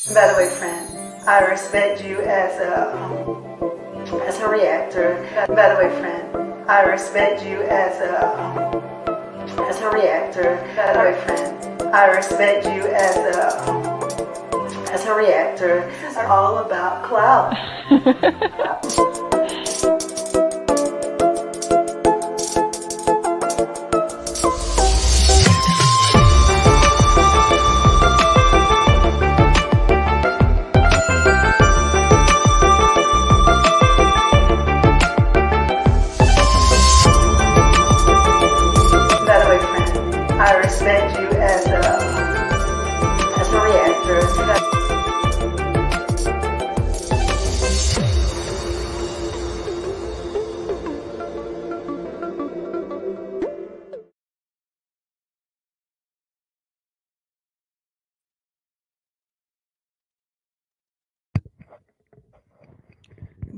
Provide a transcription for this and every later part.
By the way, friend, I respect you as a reactor. By the way, friend, I respect you as a reactor. By the way, friend, I respect you as a reactor. This is all about clout. I respect you as a reactor.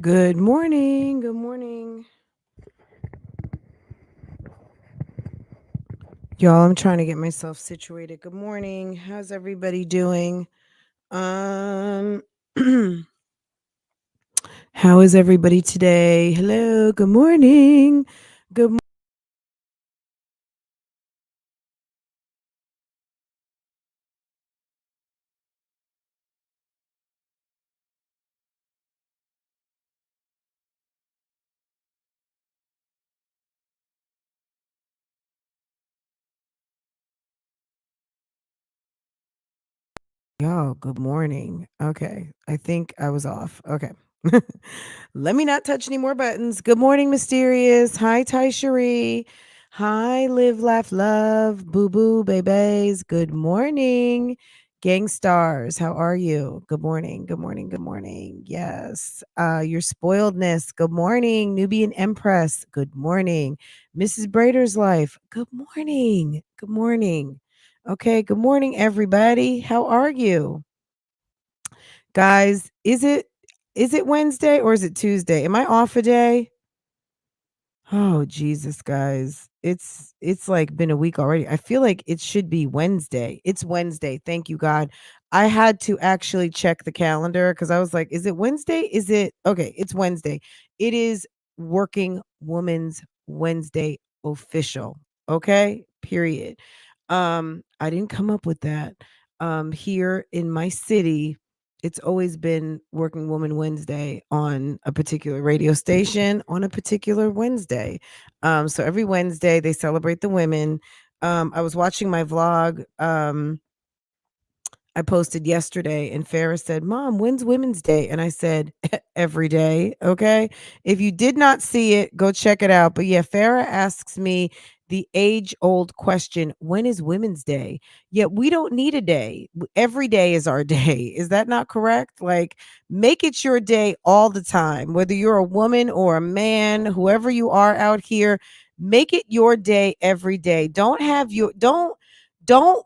Good morning. Good morning. Y'all, I'm trying to get myself situated. Good morning. How's everybody doing? Um How is everybody today? Hello. Good morning. Good Y'all, good morning. Okay. I think I was off. Okay. Let me not touch any more buttons. Good morning, Mysterious. Hi, Ty Cherie. Hi, Live, Laugh, Love. Boo Boo, babies. Good morning. Gang stars, how are you? Good morning. Good morning. Good morning. Yes. Your spoiledness. Good morning. Nubian Empress. Good morning. Mrs. Brader's Life. Good morning. Good morning. Okay, good morning, everybody. How are you? Guys, is it Wednesday or is it Tuesday? Am I off a day? Oh, Jesus, guys. It's like been a week already. I feel like it should be Wednesday. It's Wednesday. Thank you, God. I had to actually check the calendar because I was like, is it Wednesday? Is it okay? It's Wednesday. It is Working Woman's Wednesday official. Okay? Period. I didn't come up with that. Here in my city, it's always been Working Woman Wednesday on a particular radio station on a particular Wednesday. So every Wednesday they celebrate the women. I was watching my vlog. I posted yesterday and Farrah said, "Mom, when's Women's Day?" And I said, "Every day." Okay. If you did not see it, go check it out. But yeah, Farrah asks me the age old question, when is Women's Day? Yet we don't need a day. Every day is our day. Is that not correct? Like, make it your day all the time, whether you're a woman or a man, whoever you are out here, make it your day every day. Don't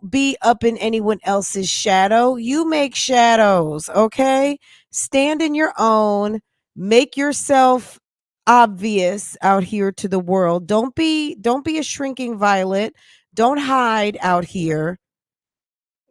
be up in anyone else's shadow. You make shadows, okay? Stand in your own, make yourself obvious out here to the world. Don't be a shrinking violet. Don't hide out here.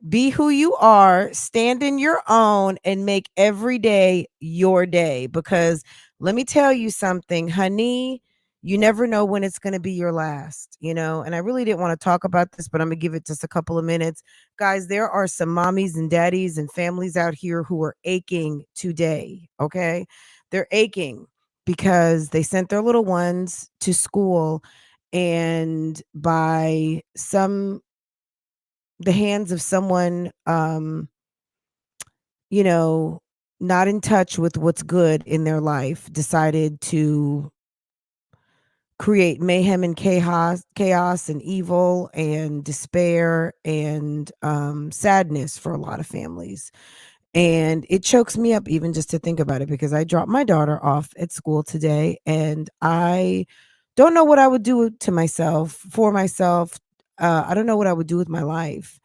Be who you are, stand in your own, and make every day your day. Because let me tell you something, honey, you never know when it's going to be your last, you know? And I really didn't want to talk about this, but I'm going to give it just a couple of minutes. Guys, there are some mommies and daddies and families out here who are aching today, okay? They're aching because they sent their little ones to school, and by the hands of someone you know not in touch with what's good in their life, decided to create mayhem and chaos and evil and despair and sadness for a lot of families. And it chokes me up even just to think about it, because I dropped my daughter off at school today and I don't know what I would do to myself, for myself. I don't know what I would do with my life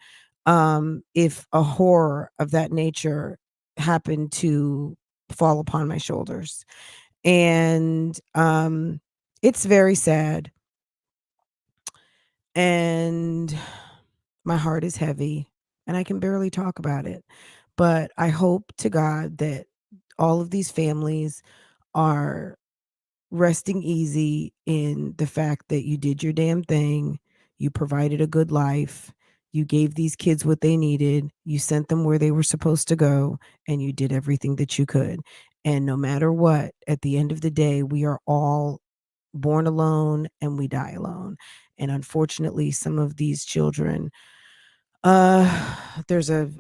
if a horror of that nature happened to fall upon my shoulders. And it's very sad. And my heart is heavy and I can barely talk about it. But I hope to God that all of these families are resting easy in the fact that you did your damn thing, you provided a good life, you gave these kids what they needed, you sent them where they were supposed to go, and you did everything that you could. And no matter what, at the end of the day, we are all born alone and we die alone. And unfortunately, some of these children, there's a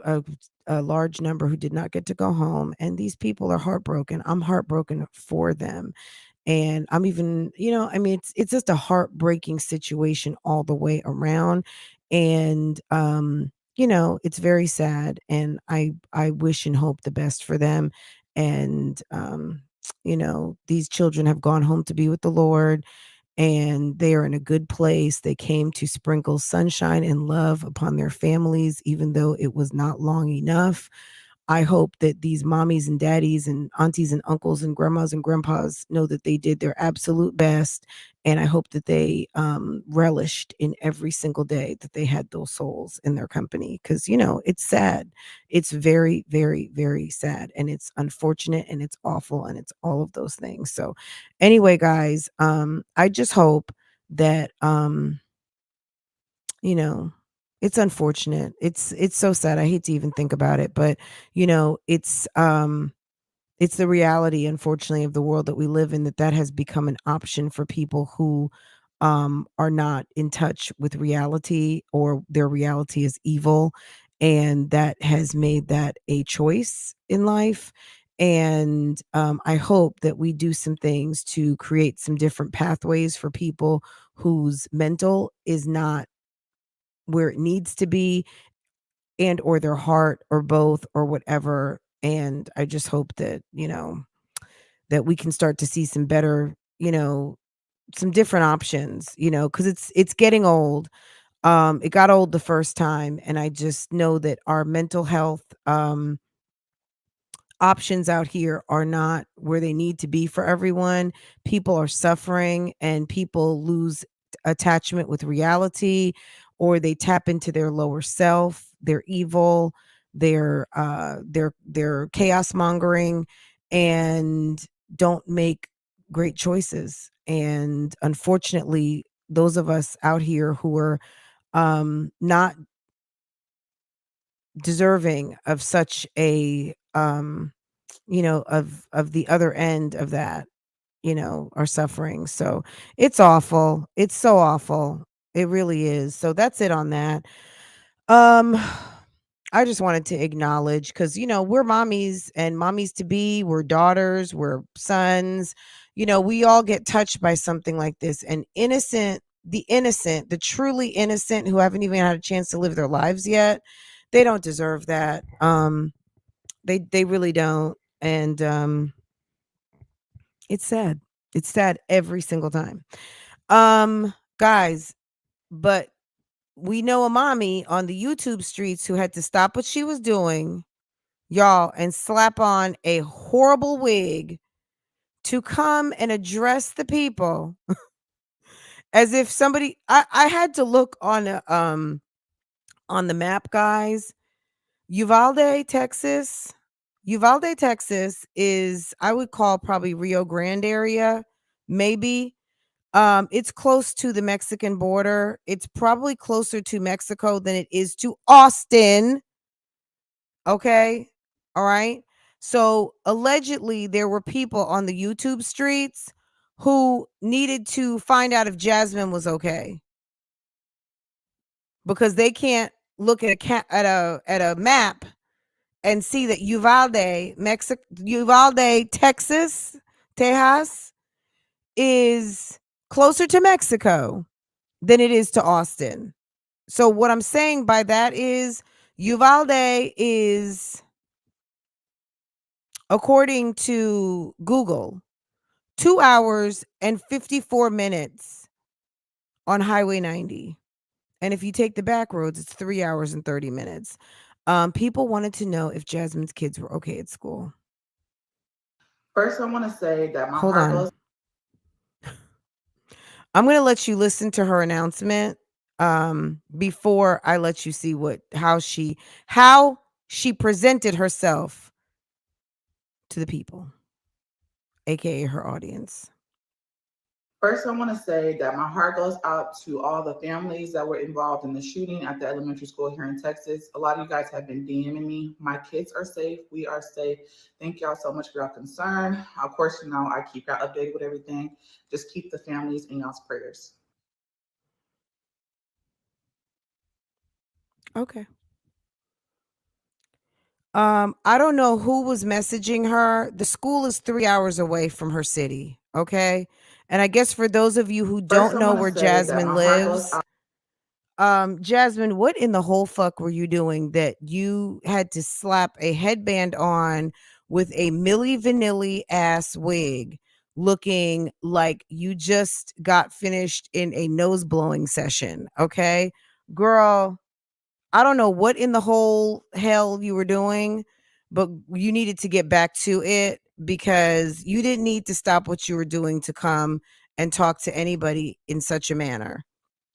large number who did not get to go home, and these people are heartbroken. I'm heartbroken for them. And I'm even, I mean, it's just a heartbreaking situation all the way around. And it's very sad, and I wish and hope the best for them. And these children have gone home to be with the Lord, and they are in a good place. They came to sprinkle sunshine and love upon their families, even though it was not long enough. I hope that these mommies and daddies and aunties and uncles and grandmas and grandpas know that they did their absolute best. And I hope that they relished in every single day that they had those souls in their company. Because, it's sad. It's very, very, very sad. And it's unfortunate and it's awful and it's all of those things. So, anyway, guys, I just hope that you know, it's unfortunate. It's so sad. I hate to even think about it, but it's the reality, unfortunately, of the world that we live in, that has become an option for people who are not in touch with reality, or their reality is evil, and that has made that a choice in life. And I hope that we do some things to create some different pathways for people whose mental is not where it needs to be, and or their heart, or both, or whatever. And I just hope that that we can start to see some better, some different options, because it's getting old. It got old the first time, and I just know that our mental health options out here are not where they need to be for everyone. People are suffering, and people lose attachment with reality, or they tap into their lower self. They're evil. They're chaos mongering, and don't make great choices. And unfortunately, those of us out here who are not deserving of such a of the other end of that, are suffering. So it's awful. It's so awful. It really is. So that's it on that. Um I just wanted to acknowledge, because we're mommies and mommies to be, we're daughters, we're sons. We all get touched by something like this, and innocent, the truly innocent, who haven't even had a chance to live their lives yet, they don't deserve that. They really don't. And it's sad. It's sad every single time. Guys, but we know a mommy on the YouTube streets who had to stop what she was doing, y'all, and slap on a horrible wig to come and address the people as if somebody, I had to look on the map, guys. Uvalde, Texas. Uvalde, Texas is, I would call, probably Rio Grande area, maybe. It's close to the Mexican border. It's probably closer to Mexico than it is to Austin. Okay. All right. So allegedly, there were people on the YouTube streets who needed to find out if Jasmine was okay, because they can't look at a map and see that Uvalde, Texas, Tejas, is closer to Mexico than it is to Austin. So what I'm saying by that is, Uvalde is, according to Google, 2 hours and 54 minutes on Highway 90. And if you take the back roads, it's 3 hours and 30 minutes. People wanted to know if Jasmine's kids were okay at school. First, I want to say that my Hold heart on. goes. I'm going to let you listen to her announcement before I let you see how she presented herself to the people, aka her audience. First, I want to say that my heart goes out to all the families that were involved in the shooting at the elementary school here in Texas. A lot of you guys have been DMing me. My kids are safe. We are safe. Thank y'all so much for your concern. Of course, you know, I keep y'all updated with everything. Just keep the families in y'all's prayers. Okay. I don't know who was messaging her. The school is 3 hours away from her city. Okay. And I guess for those of you who don't know where Jasmine lives, Jasmine, what in the whole fuck were you doing that you had to slap a headband on with a Milli Vanilli ass wig, looking like you just got finished in a nose blowing session? Okay. Girl, I don't know what in the whole hell you were doing, but you needed to get back to it because you didn't need to stop what you were doing to come and talk to anybody in such a manner.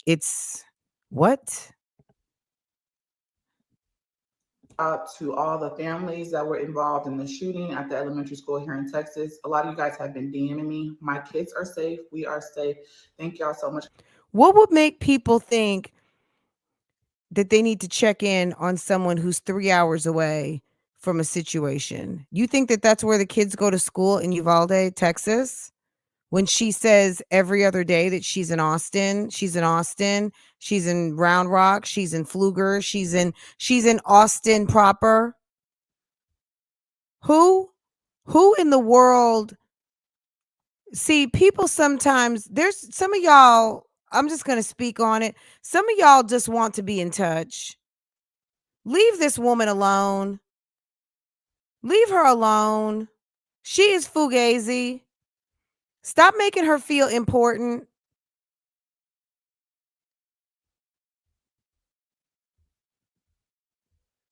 It's what? Out to all the families that were involved in the shooting at the elementary school here in Texas. A lot of you guys have been DMing me. My kids are safe. We are safe. Thank y'all so much. What would make people think that they need to check in on someone who's 3 hours away from a situation? You think that that's where the kids go to school in Uvalde, Texas? When she says every other day that she's in Austin, she's in Round Rock, she's in Pfluger, she's in Austin proper. Who in the world? See, people sometimes, there's some of y'all, I'm just going to speak on it. Some of y'all just want to be in touch. Leave this woman alone. Leave her alone. She is fugazi. Stop making her feel important.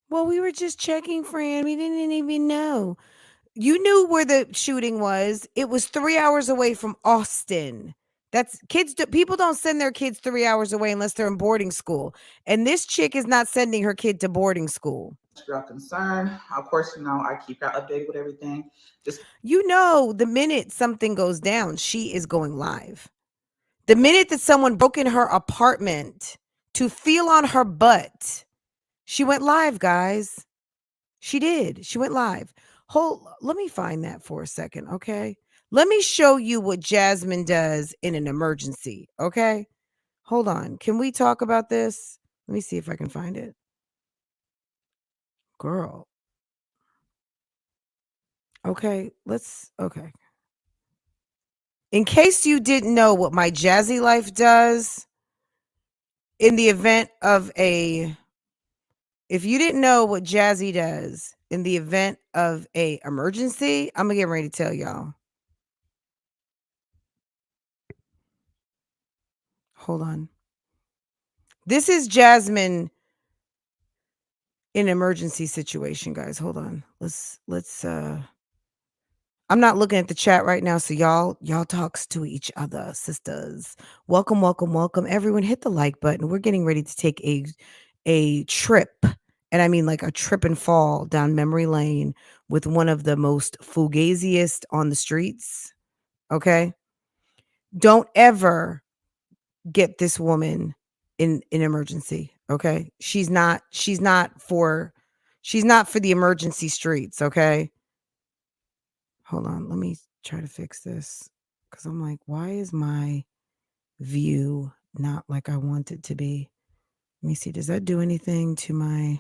Well, we were just checking, Fran. We didn't even know. You knew where the shooting was. It was 3 hours away from Austin. That's kids. People don't send their kids 3 hours away unless they're in boarding school. And this chick is not sending her kid to boarding school. For your concern. Of course, you know, I keep y'all updated with everything. Just You know, the minute something goes down, she is going live. The minute that someone broke in her apartment to feel on her butt, she went live, guys. She did. She went live. Let me find that for a second, okay? Let me show you what Jasmine does in an emergency, okay? Hold on. Can we talk about this? Let me see if I can find it. Girl. Okay, okay. In case you didn't know what Myjazzylife does in the event of if you didn't know what Jazzy does in the event of a emergency, I'm gonna get ready to tell y'all. Hold on. This is Jasmine in an emergency situation, guys. Hold on. Let's I'm not looking at the chat right now, so y'all talks to each other, sisters. Welcome everyone. Hit the like button. We're getting ready to take a trip, and I mean like a trip and fall down memory lane with one of the most fugaziest on the streets. Okay? Don't ever get this woman in an emergency, okay? She's not for the emergency streets, okay? Hold on, let me try to fix this cuz I'm like, why is my view not like I want it to be? Let me see, does that do anything to my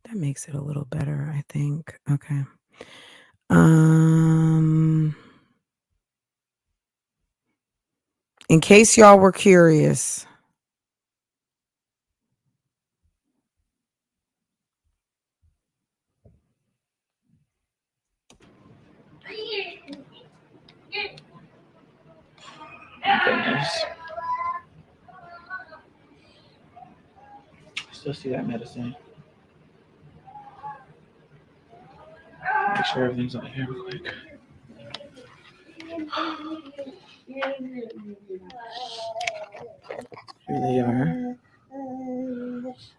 That makes it a little better, I think. Okay. In case y'all were curious, goodness. Still see that medicine. Make sure everything's on here real quick. Here they are.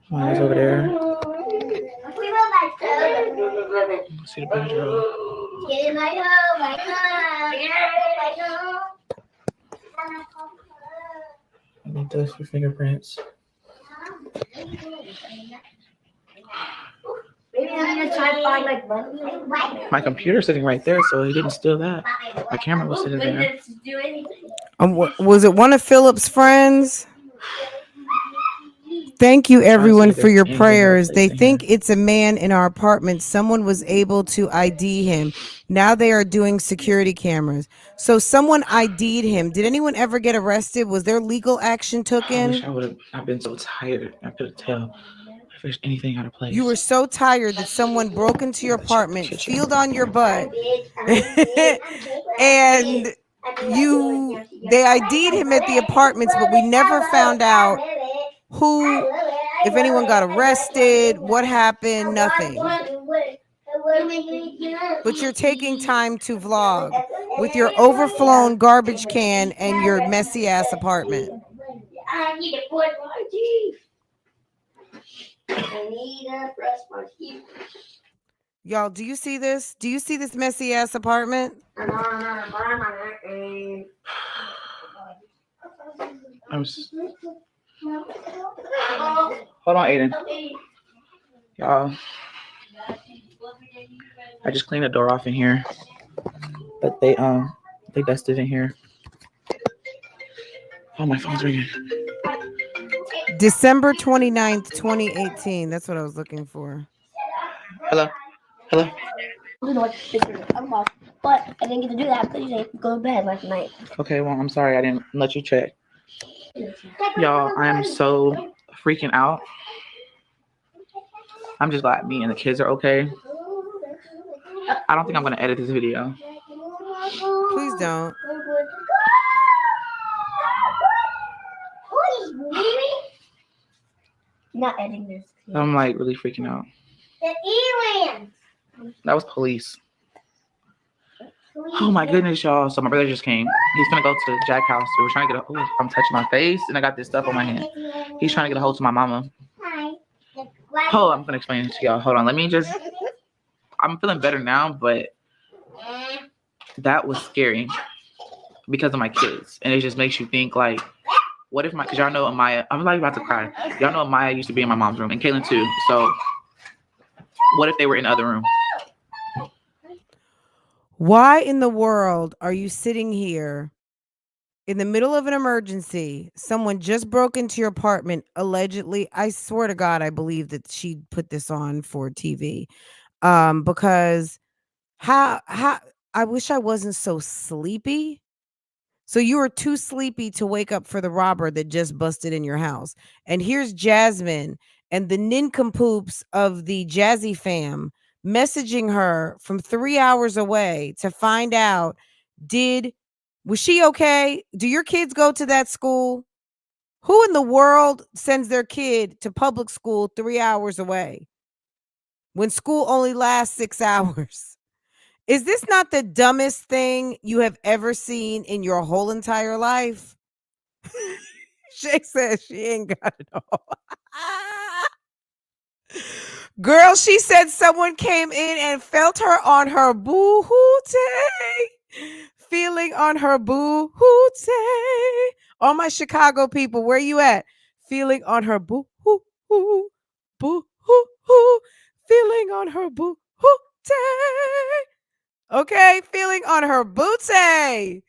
Mine's over there. See the bedroom. Get in my home, my home. Get in my home. I need this for fingerprints. Maybe I'm gonna try to find like money. My computer's sitting right there, so he didn't steal that. My camera was sitting there. Was it one of Philip's friends? Thank you, everyone, for your prayers. They think it's a man in our apartment. Someone was able to ID him. Now they are doing security cameras. So someone ID'd him. Did anyone ever get arrested? Was there legal action I taken? wish I would have not been so tired. I couldn't tell if there's anything out of place. You were so tired that someone broke into your apartment, feeled on your butt, and they ID'd him at the apartments, but we never found out who, if anyone got arrested, what happened, nothing. But you're taking time to vlog with your overflown garbage can and your messy ass apartment. I need to brush my teeth. I need to brush my teeth. Y'all, do you see this? Do you see this messy ass apartment? Hold on, Aiden. Y'all, I just cleaned the door off in here, but they dusted in here. Oh, my phone's ringing. December 29th, 2018. That's what I was looking for. Hello. Hello. But I didn't get to do that because you didn't go to bed last night. Okay, well, I'm sorry I didn't let you check. Y'all, I'm so freaking out. I'm just glad me and the kids are okay. I don't think I'm going to edit this video. Please don't. Not editing this. I'm like really freaking out. The aliens. That was police. Oh my goodness, y'all. So my brother just came. He's gonna go to the Jack house. We were trying to get I'm touching my face and I got this stuff on my hand. He's trying to get a hold of my mama. Oh, I'm gonna explain it to y'all. Hold on. I'm feeling better now, but that was scary because of my kids. And it just makes you think like, what if because y'all know Amaya, I'm like about to cry. Y'all know Amaya used to be in my mom's room and Kaylin too. So what if they were in the other room? Why in the world are you sitting here in the middle of an emergency? Someone just broke into your apartment, allegedly. I swear to God, I believe that she put this on for TV. Because how I wish I wasn't so sleepy. So you were too sleepy to wake up for the robber that just busted in your house. And here's Jasmine and the nincompoops of the Jazzy fam messaging her from 3 hours away to find out, was she okay? Do your kids go to that school? Who in the world sends their kid to public school 3 hours away when school only lasts 6 hours? Is this not the dumbest thing you have ever seen in your whole entire life? Shay says she ain't got it all. Girl, she said someone came in and felt her on her boo-hoo-tay. Feeling on her boo-hoo-tay. All my Chicago people, where you at? Feeling on her boo-hoo-hoo. Boo-hoo-hoo. Feeling on her boo-hoo-tay. Okay, feeling on her booty.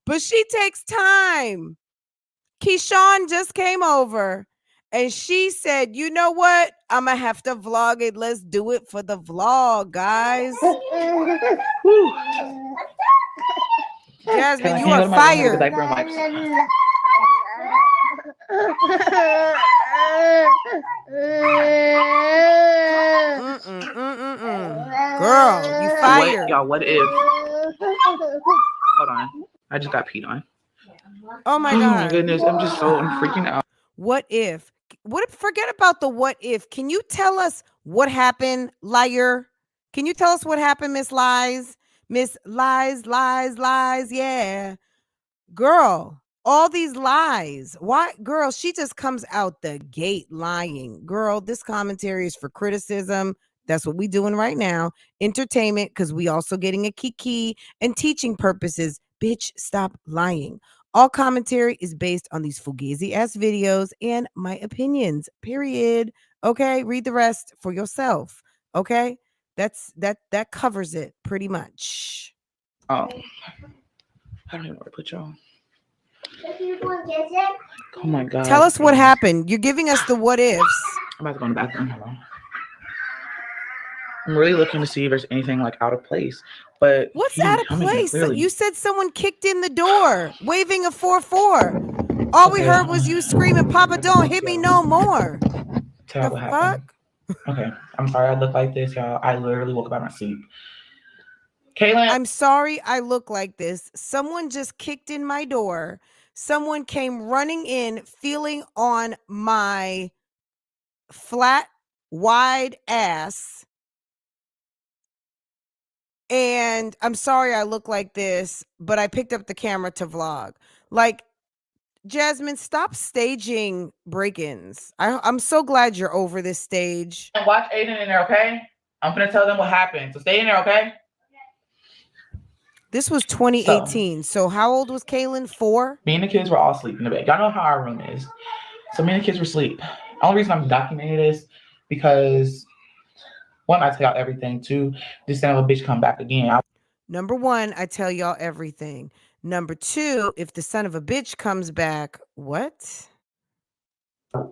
But she takes time. Keyshawn just came over and she said, you know what? I'm going to have to vlog it. Let's do it for the vlog, guys. Jasmine, you are fired. Girl, you fired. Y'all, what if? Hold on. I just got peed on. Oh my God. Oh my goodness. I'm freaking out. What if? Forget about the what if. Can you tell us what happened, liar? Can you tell us what happened, Miss Lies? Miss Lies, yeah. Girl, all these lies. Why? Girl, she just comes out the gate lying. Girl, this commentary is for criticism, That's what we doing right now. Entertainment, because we also getting a kiki, and teaching purposes. Bitch, stop lying. All commentary is based on these fugazi ass videos and my opinions. Period. Okay, read the rest for yourself. Okay, that covers it pretty much. I don't even know where to put y'all. Oh my god. Tell us what happened. You're giving us the what ifs. I'm about to go in the bathroom. Hold on. I'm really looking to see if there's anything like out of place. But what's out of place? You said someone kicked in the door, waving a 4-4. All we heard was you screaming, "Papa, don't hit me no more." Tell what happened. Okay, I'm sorry I look like this, y'all. I literally woke up out of my sleep. Kaylin, I'm sorry I look like this. Someone just kicked in my door. Someone came running in, feeling on my flat, wide ass. And I'm sorry I look like this, but I picked up the camera to vlog. Like, Jasmine, stop staging break-ins. I'm so glad you're over this stage. Watch Aiden in there, okay? I'm gonna tell them what happened. So stay in there, okay? This was 2018. So how old was Kaylin? 4? Me and the kids were all asleep in the bed. Y'all know how our room is. So me and the kids were asleep. The only reason I'm documenting this because one, I tell y'all everything. Two, this son of a bitch come back again. Number 1, I tell y'all everything. Number 2, if the son of a bitch comes back, what?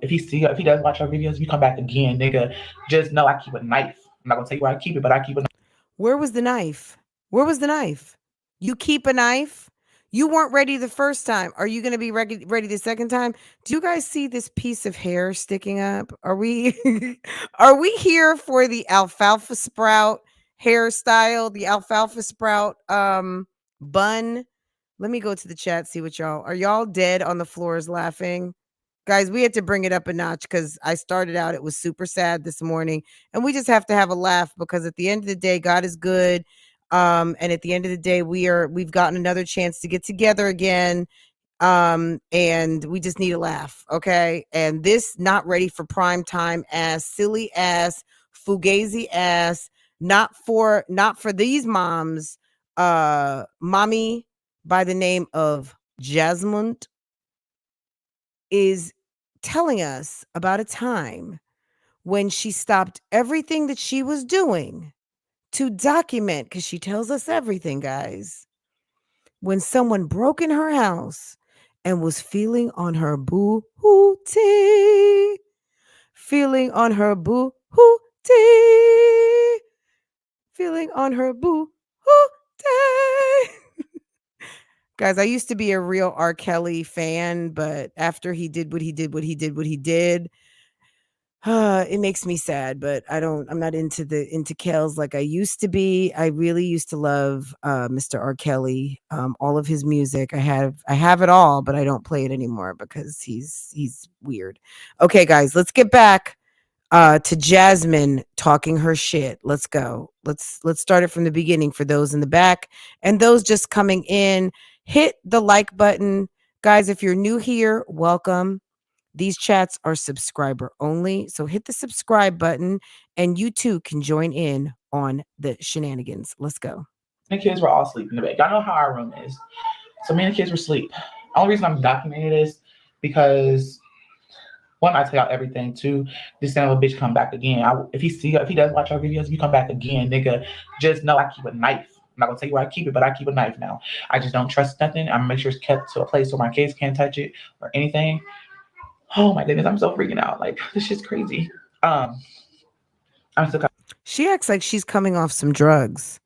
If he does watch our videos, if you come back again, nigga, just know I keep a knife. I'm not gonna tell you where I keep it, but I keep a knife. Where was the knife? Where was the knife? You keep a knife? You weren't ready the first time. Are you going to be ready the second time? Do you guys see this piece of hair sticking up? Are we are we here for the alfalfa sprout hairstyle, the alfalfa sprout bun? Let me go to the chat, see what y'all are. Y'all dead on the floors laughing? Guys, we had to bring it up a notch because I started out, it was super sad this morning, and we just have to have a laugh because at the end of the day, God is good. And at the end of the day, we've gotten another chance to get together again. And we just need a laugh. Okay. And this not ready for prime time ass, silly ass, fugazi ass, not for these moms, mommy by the name of Jasmine is telling us about a time when she stopped everything that she was doing to document, because she tells us everything, guys, when someone broke in her house and was feeling on her boo-hoo-tee, feeling on her boo-hoo-tee, feeling on her boo-hoo-tee. Guys, I used to be a real R. Kelly fan, but after he did what he did, it makes me sad, but I'm not into Kells like I used to be. I really used to love Mr. R. Kelly, all of his music. I have it all, but I don't play it anymore because he's weird. Okay, guys, let's get back to Jasmine talking her shit. Let's go. Let's start it from the beginning for those in the back and those just coming in. Hit the like button. Guys, if you're new here, welcome. These chats are subscriber only, so hit the subscribe button and you too can join in on the shenanigans. Let's go. The kids were all asleep in the bed. Y'all know how our room is. So me and the kids were asleep. The only reason I'm documenting this because one, I tell y'all everything. Two, this son of a bitch come back again. If he does watch our videos, if you come back again, nigga, just know I keep a knife. I'm not gonna tell you where I keep it, but I keep a knife now. I just don't trust nothing. I'm gonna make sure it's kept to a place where my kids can't touch it or anything. Oh my goodness, I'm so freaking out. Like, this shit's crazy. I'm so. She acts like she's coming off some drugs.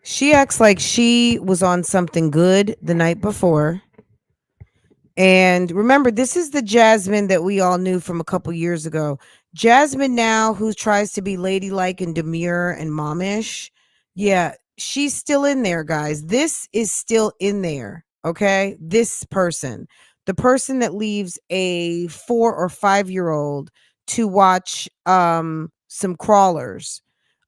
She acts like she was on something good the night before. And remember, this is the Jasmine that we all knew from a couple years ago. Jasmine now, who tries to be ladylike and demure and momish. Yeah, she's still in there, guys. This is still in there. Okay. This person, the person that leaves a 4 or 5-year-old to watch some crawlers.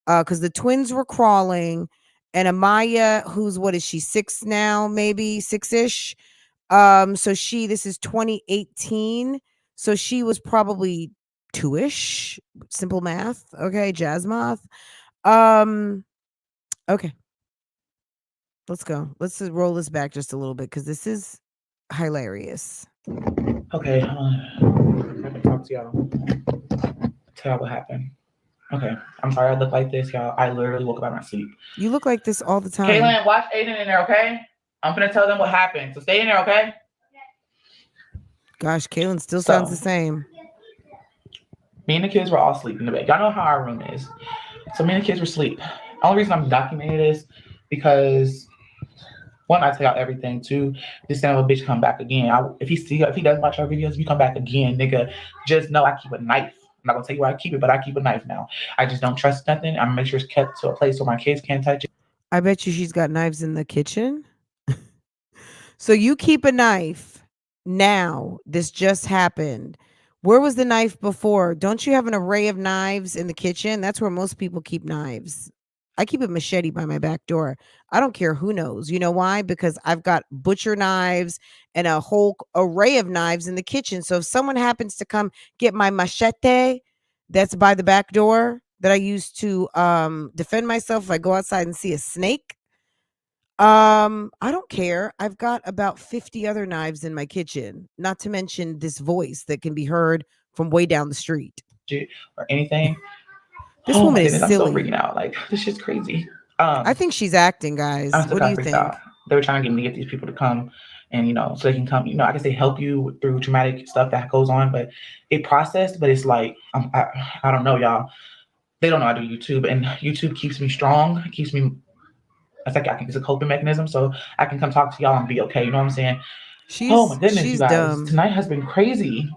Because the twins were crawling, and Amaya, who's what is she, 6 now, maybe 6-ish. So this is 2018. So she was probably 2-ish, simple math. Okay, jazz math. Okay, let's go. Let's roll this back just a little bit because this is hilarious. Okay, hold on. I can talk to y'all. Tell y'all what happened. Okay, I'm sorry I look like this, y'all. I literally woke up out of my sleep. You look like this all the time. Kaylin, watch Aiden in there, okay? I'm gonna tell them what happened. So stay in there, okay? Gosh, Kaylin still sounds the same. Me and the kids were all asleep in the bed. Y'all know how our room is. So me and the kids were asleep. The only reason I'm documenting this because one, I tell y'all everything. Two, this son of a bitch come back again. If he doesn't watch our videos, if you come back again, nigga, just know I keep a knife. I'm not gonna tell you where I keep it, but I keep a knife now. I just don't trust nothing. I'm gonna make sure it's kept to a place where my kids can't touch it. I bet you she's got knives in the kitchen. So you keep a knife now. This just happened. Where was the knife before? Don't you have an array of knives in the kitchen? That's where most people keep knives. I keep a machete by my back door. I don't care who knows. You know why? Because I've got butcher knives and a whole array of knives in the kitchen. So if someone happens to come get my machete that's by the back door that I use to defend myself if I go outside and see a snake, I don't care. I've got about 50 other knives in my kitchen, not to mention this voice that can be heard from way down the street. Or anything. This woman is I'm silly. so freaking out. Like, this shit's crazy. I think she's acting, guys. What do you think? Out. They were trying to get these people to come and, so they can come, I guess they help you through traumatic stuff that goes on, but it processed, but it's like, I don't know, y'all. They don't know I do YouTube, and YouTube keeps me strong. It keeps me, it's a coping mechanism, so I can come talk to y'all and be okay. You know what I'm saying? Oh my goodness, you guys. Dumb. Tonight has been crazy.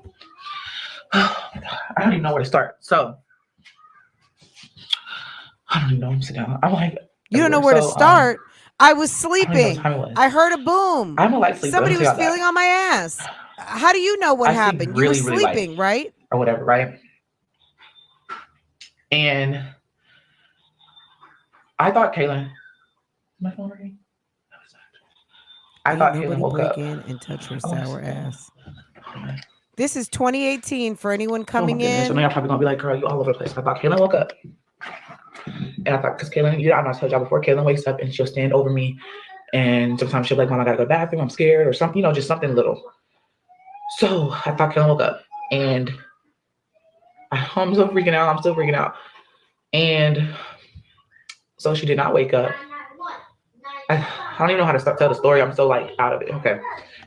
Oh my God. I don't even know where to start. So, I don't even know. I'm sitting down. I'm like, you don't know where to start. I was sleeping. I heard a boom. I'm a light sleeper. Somebody was feeling on my ass. How do you know what happened? Really, you were sleeping, right? Or whatever, right? And I thought Kaylin, my phone ringing? I thought Kaylin woke up. In and touch her sour ass. This is 2018 for anyone coming in. So now you're probably gonna be like, girl, you all over the place. I thought Kaylin woke up. And I thought, because Kaylin, I'm not told y'all before, Kaylin wakes up and she'll stand over me. And sometimes she'll be like, Mom, I gotta go to the bathroom, I'm scared, or something, just something little. So I thought Kaylin woke up. And I'm so freaking out. I'm still freaking out. And so she did not wake up. I don't even know how to tell the story. I'm so like out of it. Okay.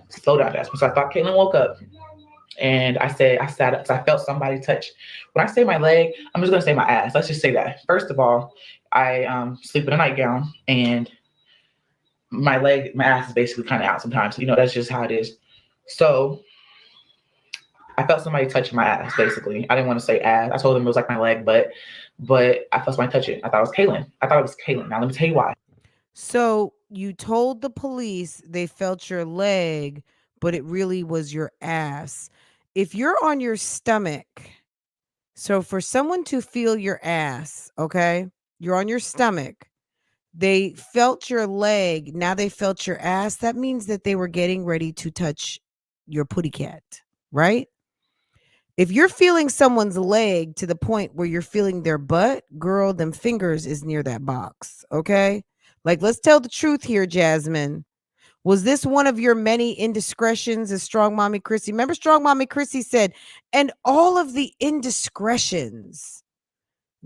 Slow down, Jasmine. So I thought Kaylin woke up. And I sat up because I felt somebody touch. When I say my leg, I'm just going to say my ass. Let's just say that. First of all, I sleep in a nightgown and my ass is basically kind of out sometimes. That's just how it is. So I felt somebody touching my ass, basically. I didn't want to say ass. I told them it was like my leg, but I felt somebody touch it. I thought it was Kaylin. Now, let me tell you why. So you told the police they felt your leg, but it really was your ass. If you're on your stomach, so for someone to feel your ass, okay, you're on your stomach, they felt your leg, now they felt your ass, that means that they were getting ready to touch your putty cat, right? If you're feeling someone's leg to the point where you're feeling their butt, girl, them fingers is near that box, okay? Like, let's tell the truth here, Jasmine. Was this one of your many indiscretions as Strong Mommy Chrissy? Remember Strong Mommy Chrissy said, and all of the indiscretions.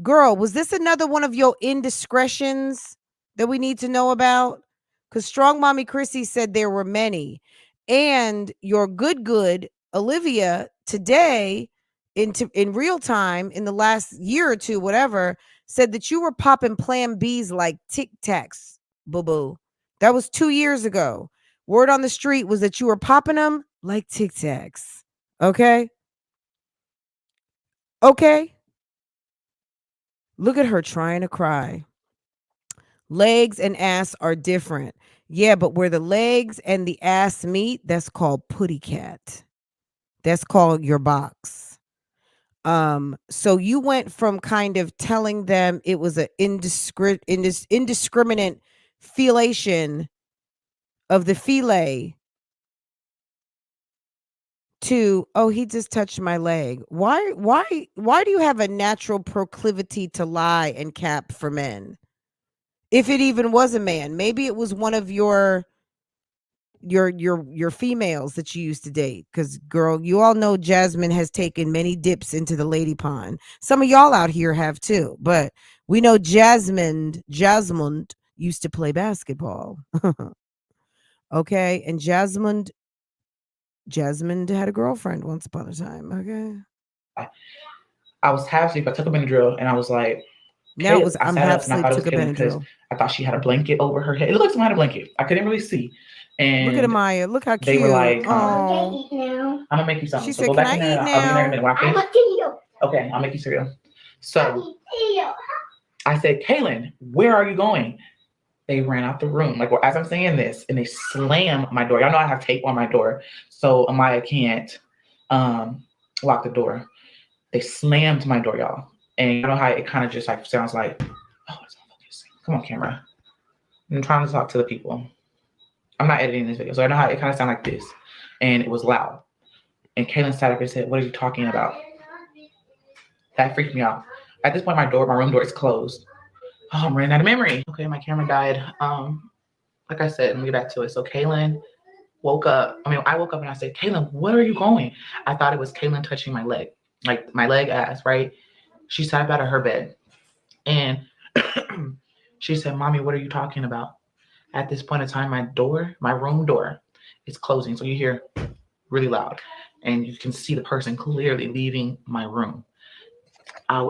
Girl, was this another one of your indiscretions that we need to know about? Because Strong Mommy Chrissy said there were many. And your good Olivia today in real time in the last year or two, whatever, said that you were popping Plan Bs like Tic Tacs, boo-boo. That was 2 years ago. Word on the street was that you were popping them like Tic Tacs. Okay? Okay? Look at her trying to cry. Legs and ass are different. Yeah, but where the legs and the ass meet, that's called putty cat. That's called your box. So you went from kind of telling them it was an indiscriminate felation of the fillet to, oh, he just touched my leg. Why do you have a natural proclivity to lie and cap for men? If it even was a man, maybe it was one of your females that you used to date. Because girl, you all know Jasmine has taken many dips into the lady pond. Some of y'all out here have too, but we know Jasmine used to play basketball. Okay, and Jasmine had a girlfriend once upon a time. Okay, I was half asleep. I took a Benadryl and I was like, now it was I I'm sat half up and I asleep, thought it was took a Caitlin because Benadryl. I thought she had a blanket over her head. It looked like someone had a blanket. I couldn't really see. And Look at Amaya. Look how they cute. were like, oh, I'm gonna make you something. she So said, go "Can back I in there eat and I'll be there in a minute. now?" When I finish. Okay, I'll make you cereal. So I said, Kaylin, where are you going? They ran out the room. Like, well, as I'm saying this, and they slammed my door. Y'all know I have tape on my door, so Amaya can't lock the door. They slammed my door, y'all. And you know how it kind of just like sounds like, oh, it's not focusing. Come on, camera. I'm trying to talk to the people. I'm not editing this video, so I know how it kind of sounded like this. And it was loud. And Kaylin sat up and said, what are you talking about? That freaked me out. At this point, my room door is closed. Oh, I'm running out of memory. Okay, my camera died. Like I said, let me get back to it. So Kaylin woke up. I woke up and I said, Kaylin, where are you going? I thought it was Kaylin touching my leg, like my leg ass, right? She sat up out of her bed and she said, Mommy, what are you talking about? At this point in time, my room door is closing. So you hear really loud and you can see the person clearly leaving my room.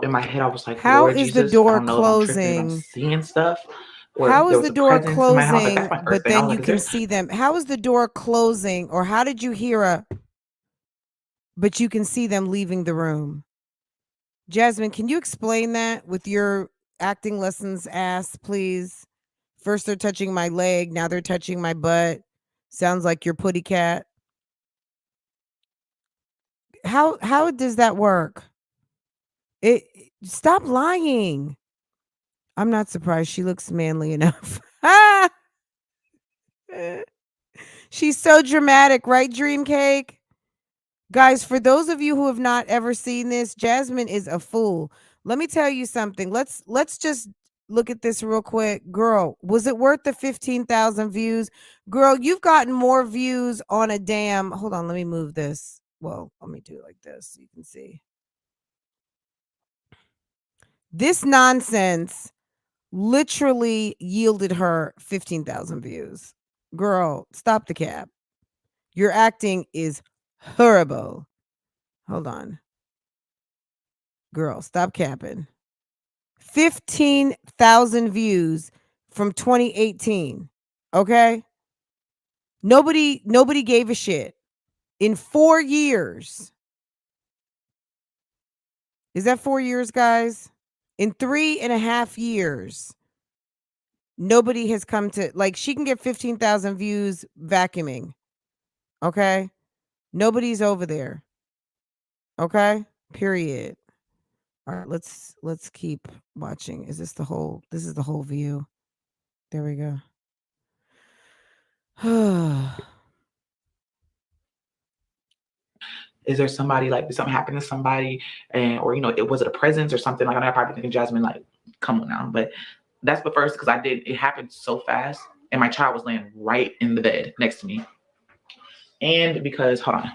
In my head, I was like, How Lord is the Jesus, I door don't know if I'm tripping, if I'm closing? seeing stuff. Or How there is was the a door presence in my house. Like, that's closing, my first but thing. I then was you like, can see them? How is the door closing, or how did you hear but you can see them leaving the room? Jasmine, can you explain that with your acting lessons ass, please? First they're touching my leg, now they're touching my butt. Sounds like your putty cat. How does that work? Stop lying. I'm not surprised. She looks manly enough. She's so dramatic, right, Dream Cake? Guys, for those of you who have not ever seen this, Jasmine is a fool. Let me tell you something. Let's just look at this real quick. Girl, was it worth the 15,000 views? Girl, you've gotten more views on a damn. Hold on, let me move this. Well, let me do it like this so you can see. This nonsense literally yielded her 15,000 views. Girl, stop the cap. Your acting is horrible. Hold on. Girl, stop capping. 15,000 views from 2018. Okay? Nobody gave a shit. In 4 years. Is that 4 years, guys? In 3.5 years. Nobody has come to, like, she can get 15,000 views vacuuming. Okay? Nobody's over there. Okay? Period. All right, let's keep watching. Is this is the whole view? There we go. is there somebody, like, did something happen to somebody? And, or, was it a presence or something? Like, I know I probably thinking Jasmine, like, come on now. But that's the first, because it happened so fast. And my child was laying right in the bed next to me. And because, hold on.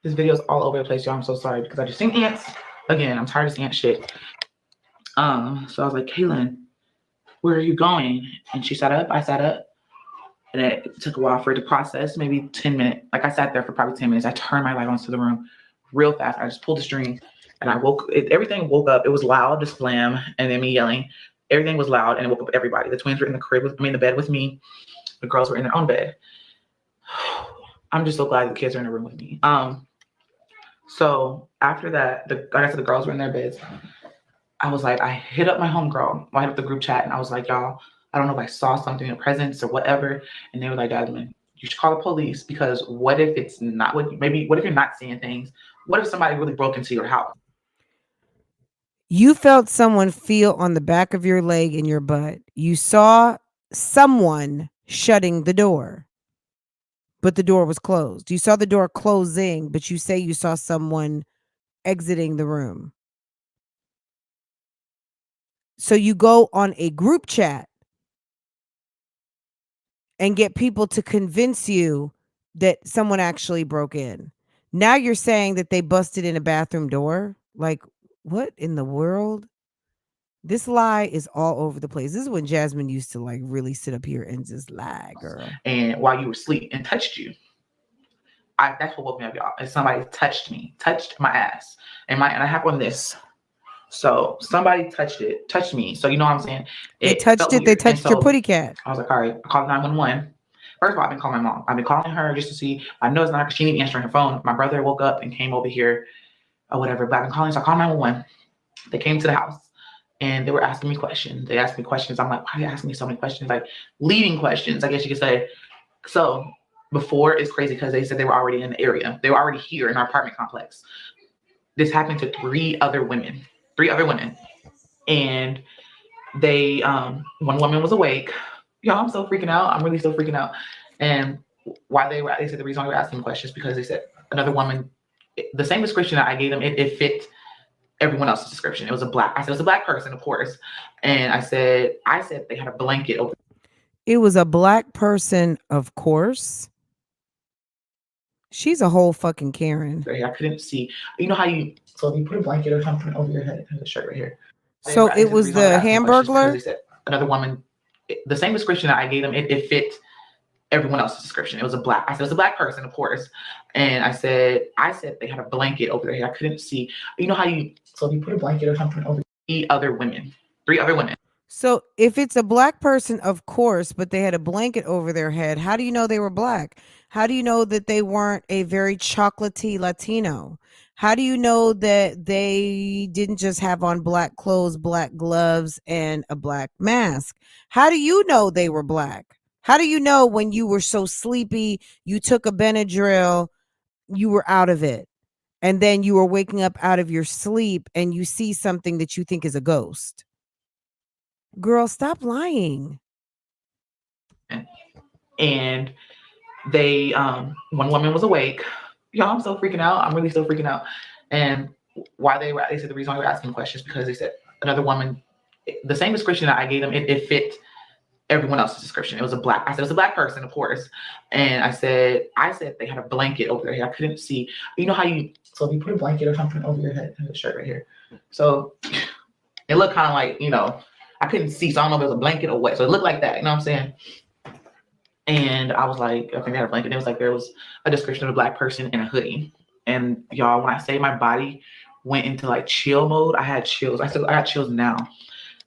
This video is all over the place, y'all. I'm so sorry because I just seen ants. Again, I'm tired of seeing ant shit. So I was like, Kaylin, where are you going? And she sat up. I sat up. And it took a while for it to process, maybe 10 minutes. Like, I sat there for probably 10 minutes. I turned my light on to the room real fast. I just pulled the string and everything woke up. It was loud, the slam, and then me yelling. Everything was loud and it woke up everybody. The twins were in the bed with me. The girls were in their own bed. I'm just so glad the kids are in the room with me. So after that, the girls were in their beds. I was like, I hit up my homegirl. I hit up the group chat and I was like, y'all, I don't know if I saw something in a presence or whatever. And they were like, Jasmine, you should call the police, because what if it's not what if you're not seeing things? What if somebody really broke into your house? You felt someone feel on the back of your leg in your butt. You saw someone shutting the door. but the door was closed. You saw the door closing, but you say you saw someone exiting the room. So you go on a group chat and get people to convince you that someone actually broke in. Now you're saying that they busted in a bathroom door? Like, what in the world? This lie is all over the place. This is when Jasmine used to like really sit up here and just lie, girl. And while you were asleep and touched you. That's what woke me up, y'all. And somebody touched my ass. And I have on this. So somebody touched me. So you know what I'm saying? They touched it. They touched your putty cat. I was like, all right, I called 911. First of all, I've been calling my mom. I've been calling her just to see. I know it's not because she didn't answer her phone. My brother woke up and came over here or whatever. But I've been calling. So I called 911. They came to the house and they were asking me questions. They asked me questions. I'm like, why are you asking me so many questions? Like leading questions, I guess you could say. So before, it's crazy because they said they were already in the area. They were already here in our apartment complex. This happened to three other women. And they, one woman was awake. Y'all, I'm so freaking out. I'm really still freaking out. And why they said the reason why they were asking questions because they said another woman, the same description that I gave them, it fit everyone else's description. I said it was a black person, of course. And I said they had a blanket over. It was a black person, of course. She's a whole fucking Karen. I couldn't see. You know how so if you put a blanket or something over your head, the shirt right here. So it was the Hamburglar? They said another woman, the same description that I gave them, it fit everyone else's description. I said it was a black person, of course. And I said they had a blanket over their head. I couldn't see. You know how so if you put a blanket or something over three other women. So if it's a black person, of course, but they had a blanket over their head, how do you know they were black? How do you know that they weren't a very chocolatey Latino? How do you know that they didn't just have on black clothes, black gloves, and a black mask? How do you know they were black? How do you know when you were so sleepy, you took a Benadryl, you were out of it, and then you were waking up out of your sleep and you see something that you think is a ghost? Girl, stop lying. And they, one woman was awake. Y'all, I'm so freaking out. I'm really still freaking out. And why they said the reason why they were asking questions because they said another woman, the same description that I gave them, it fit everyone else's description. I said it was a black person, of course. And I said they had a blanket over their head. I couldn't see. You know how so if you put a blanket or something over your head, the shirt right here. So it looked kind of like, I couldn't see, so I don't know if it was a blanket or what. So it looked like that, you know what I'm saying? And I was like, I think they had a blanket. It was like there was a description of a black person in a hoodie. And y'all, when I say my body went into like chill mode, I had chills. I got chills now.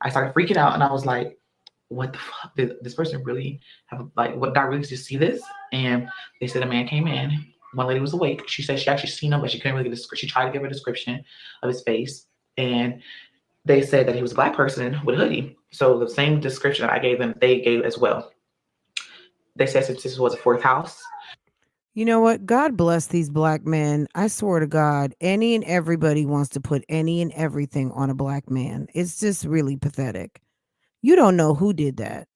I started freaking out and I was like, what the fuck? Did this person really have did I really just see this? And they said a man came in. One lady was awake. She said she actually seen him, but she couldn't really get a description. She tried to give a description of his face. And they said that he was a black person with a hoodie. So the same description that I gave them, they gave as well. They said since this was a fourth house. You know what? God bless these black men. I swear to God, any and everybody wants to put any and everything on a black man. It's just really pathetic. You don't know who did that.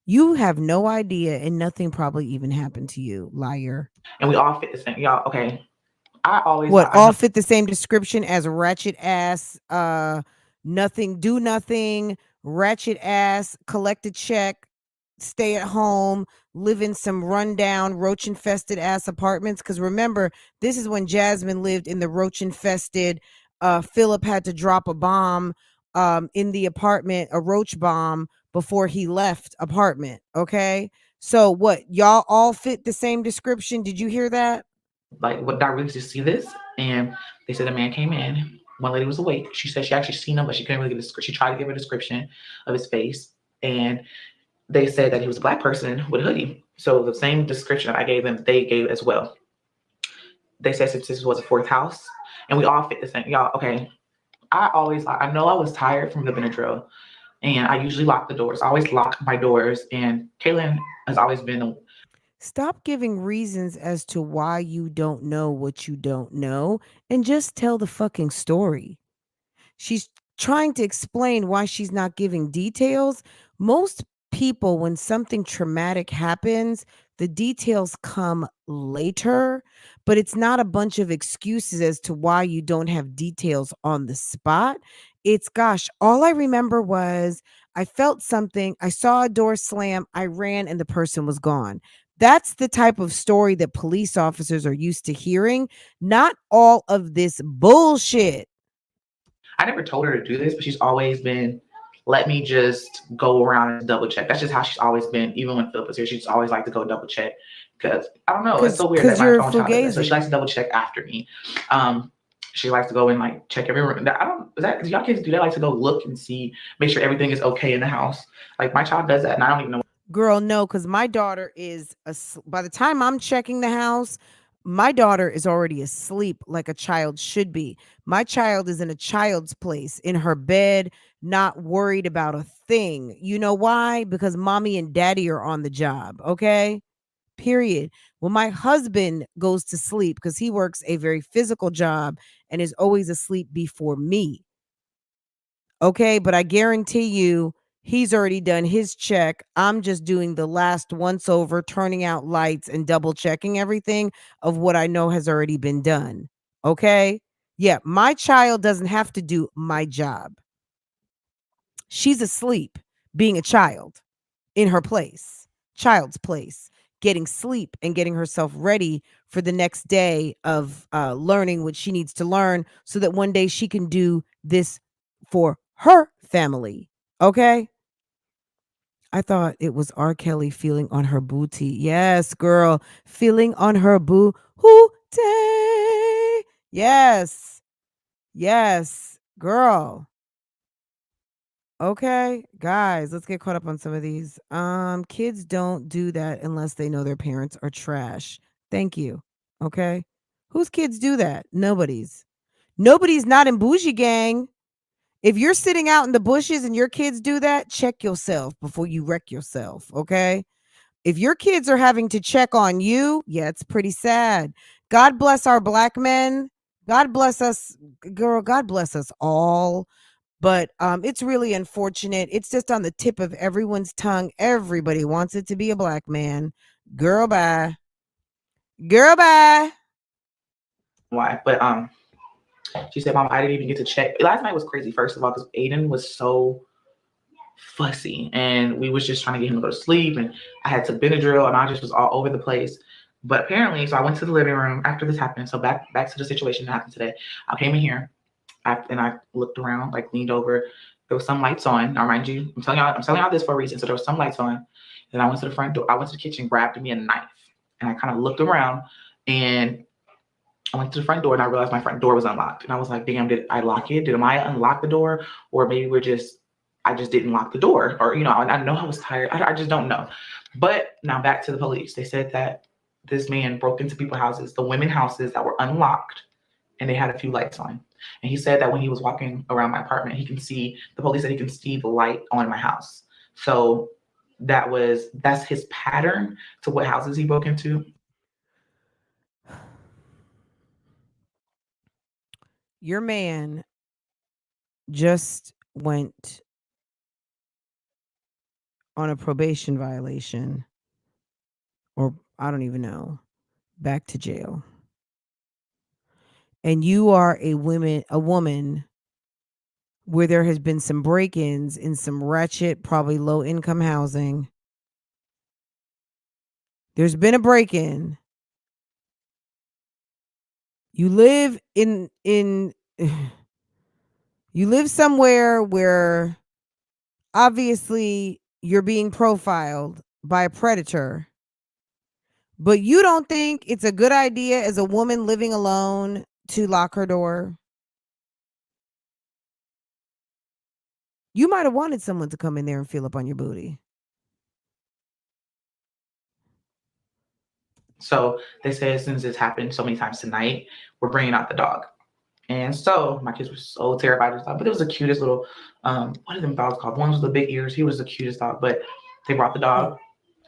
You have no idea, and nothing probably even happened to you, liar. And we all fit the same. Y'all, okay. All fit the same description as ratchet ass, nothing, ratchet ass, collect a check, stay at home, live in some rundown, roach infested ass apartments. Because remember, this is when Jasmine lived in the roach infested. Philip had to drop a bomb in the apartment, a roach bomb, before he left apartment. Okay, so what, y'all all fit the same description? Did you hear that? Like, what, did I really just see this? And they said a man came in. One lady was awake. She said she actually seen him, but she couldn't really get a description. She tried to give a description of his face. And they said that he was a black person with a hoodie. So the same description that I gave them, they gave as well. They said since this was a fourth house, and we all fit the same. Y'all, okay. I know I was tired from the Benadryl, and I usually lock the doors. I always lock my doors, and Kaylin has always been. Stop giving reasons as to why you don't know what you don't know and just tell the fucking story. She's trying to explain why she's not giving details. Most people, when something traumatic happens, The details come later, but it's not a bunch of excuses as to why you don't have details on the spot. It's gosh, all I remember was I felt something, I saw a door slam, I ran and the person was gone. That's the type of story that police officers are used to hearing, not all of this bullshit. I never told her to do this, but she's always been, let me just go around and double check. That's just how she's always been. Even when Philip was here, she's always like to go double check. Because I don't know, it's so weird that my you're phone child does that. So she fugazi. likes to double check after me. She likes to go and like check every room. I don't, is that, do y'all kids do that? Like to go look and see, make sure everything is okay in the house. Like my child does that, and I don't even know. Girl, no, because my daughter is by the time I'm checking the house, my daughter is already asleep like a child should be. My child is in a child's place in her bed, not worried about a thing. You know why? Because mommy and daddy are on the job. Okay. Period. When my husband goes to sleep, because he works a very physical job and is always asleep before me. Okay. But I guarantee you, he's already done his check. I'm just doing the last once over, turning out lights and double checking everything of what I know has already been done. Okay. Yeah. My child doesn't have to do my job. She's asleep being a child in her place, child's place, getting sleep and getting herself ready for the next day of learning what she needs to learn so that one day she can do this for her family. Okay. I thought it was R. Kelly feeling on her booty. Yes, girl, feeling on her booty. Yes. Yes, girl. Okay, guys, let's get caught up on some of these. Kids don't do that unless they know their parents are trash. Thank you. Okay. Whose kids do that? Nobody's. Nobody's not in Bougie Gang. If you're sitting out in the bushes and your kids do that, check yourself before you wreck yourself. Okay. If your kids are having to check on you, yeah, it's pretty sad. God bless our black men. God bless us, girl. God bless us all. But it's really unfortunate. It's just on the tip of everyone's tongue. Everybody wants it to be a black man. Girl, bye. Girl, bye. Why? But she said, Mom, I didn't even get to check. Last night was crazy, first of all, because Aiden was so fussy and we was just trying to get him to go to sleep, and I had to Benadryl and I just was all over the place. But apparently, so I went to the living room after this happened. So back to the situation that happened today. I came in here and I looked around, like leaned over. There was some lights on. Now, mind you, I'm telling y'all this for a reason. So there was some lights on. Then I went to the front door. I went to the kitchen, grabbed me a knife, and I kind of looked around, and I went to the front door and I realized my front door was unlocked. And I was like, damn, did I lock it? Did I unlock the door? Or maybe I just didn't lock the door. Or, I know I was tired. I just don't know. But now back to the police. They said that this man broke into people's houses, the women houses that were unlocked, and they had a few lights on. And he said that when he was walking around my apartment, the police said he can see the light on my house. So that's his pattern to what houses he broke into. Your man just went on a probation violation, or I don't even know, back to jail. And you are a woman where there has been some break-ins in some wretched, probably low-income housing. There's been a break-in. You live in you live somewhere where obviously you're being profiled by a predator, but you don't think it's a good idea as a woman living alone to lock her door? You might have wanted someone to come in there and feel up on your booty. So they said since it's happened so many times tonight, we're bringing out the dog. And so my kids were so terrified of this dog, but it was the cutest little, what are them dogs called? One was the big ears. He was the cutest dog, but they brought the dog.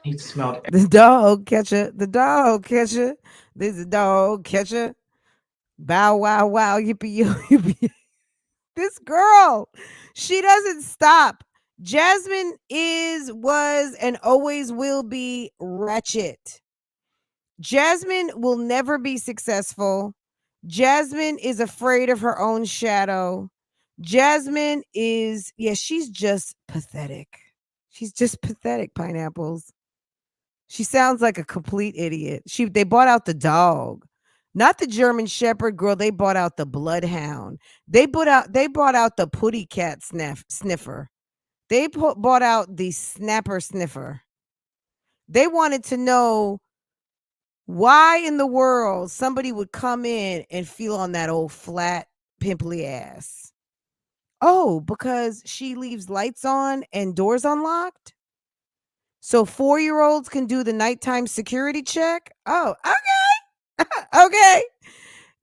He smelled it. The dog catcher. The dog catcher. There's a dog catcher. Bow wow wow yippee yo yippee. This girl, she doesn't stop. Jasmine was, and always will be ratchet. Jasmine will never be successful. Jasmine is afraid of her own shadow. Jasmine is, yeah, she's just pathetic. She's just pathetic, pineapples. She sounds like a complete idiot. They bought out the dog. Not the German Shepherd girl, they bought out the bloodhound. They bought out the putty cat sniffer. They bought out the snapper sniffer. They wanted to know why in the world somebody would come in and feel on that old flat, pimply ass. Oh, because she leaves lights on and doors unlocked? So 4-year-olds can do the nighttime security check? Oh, okay. Okay.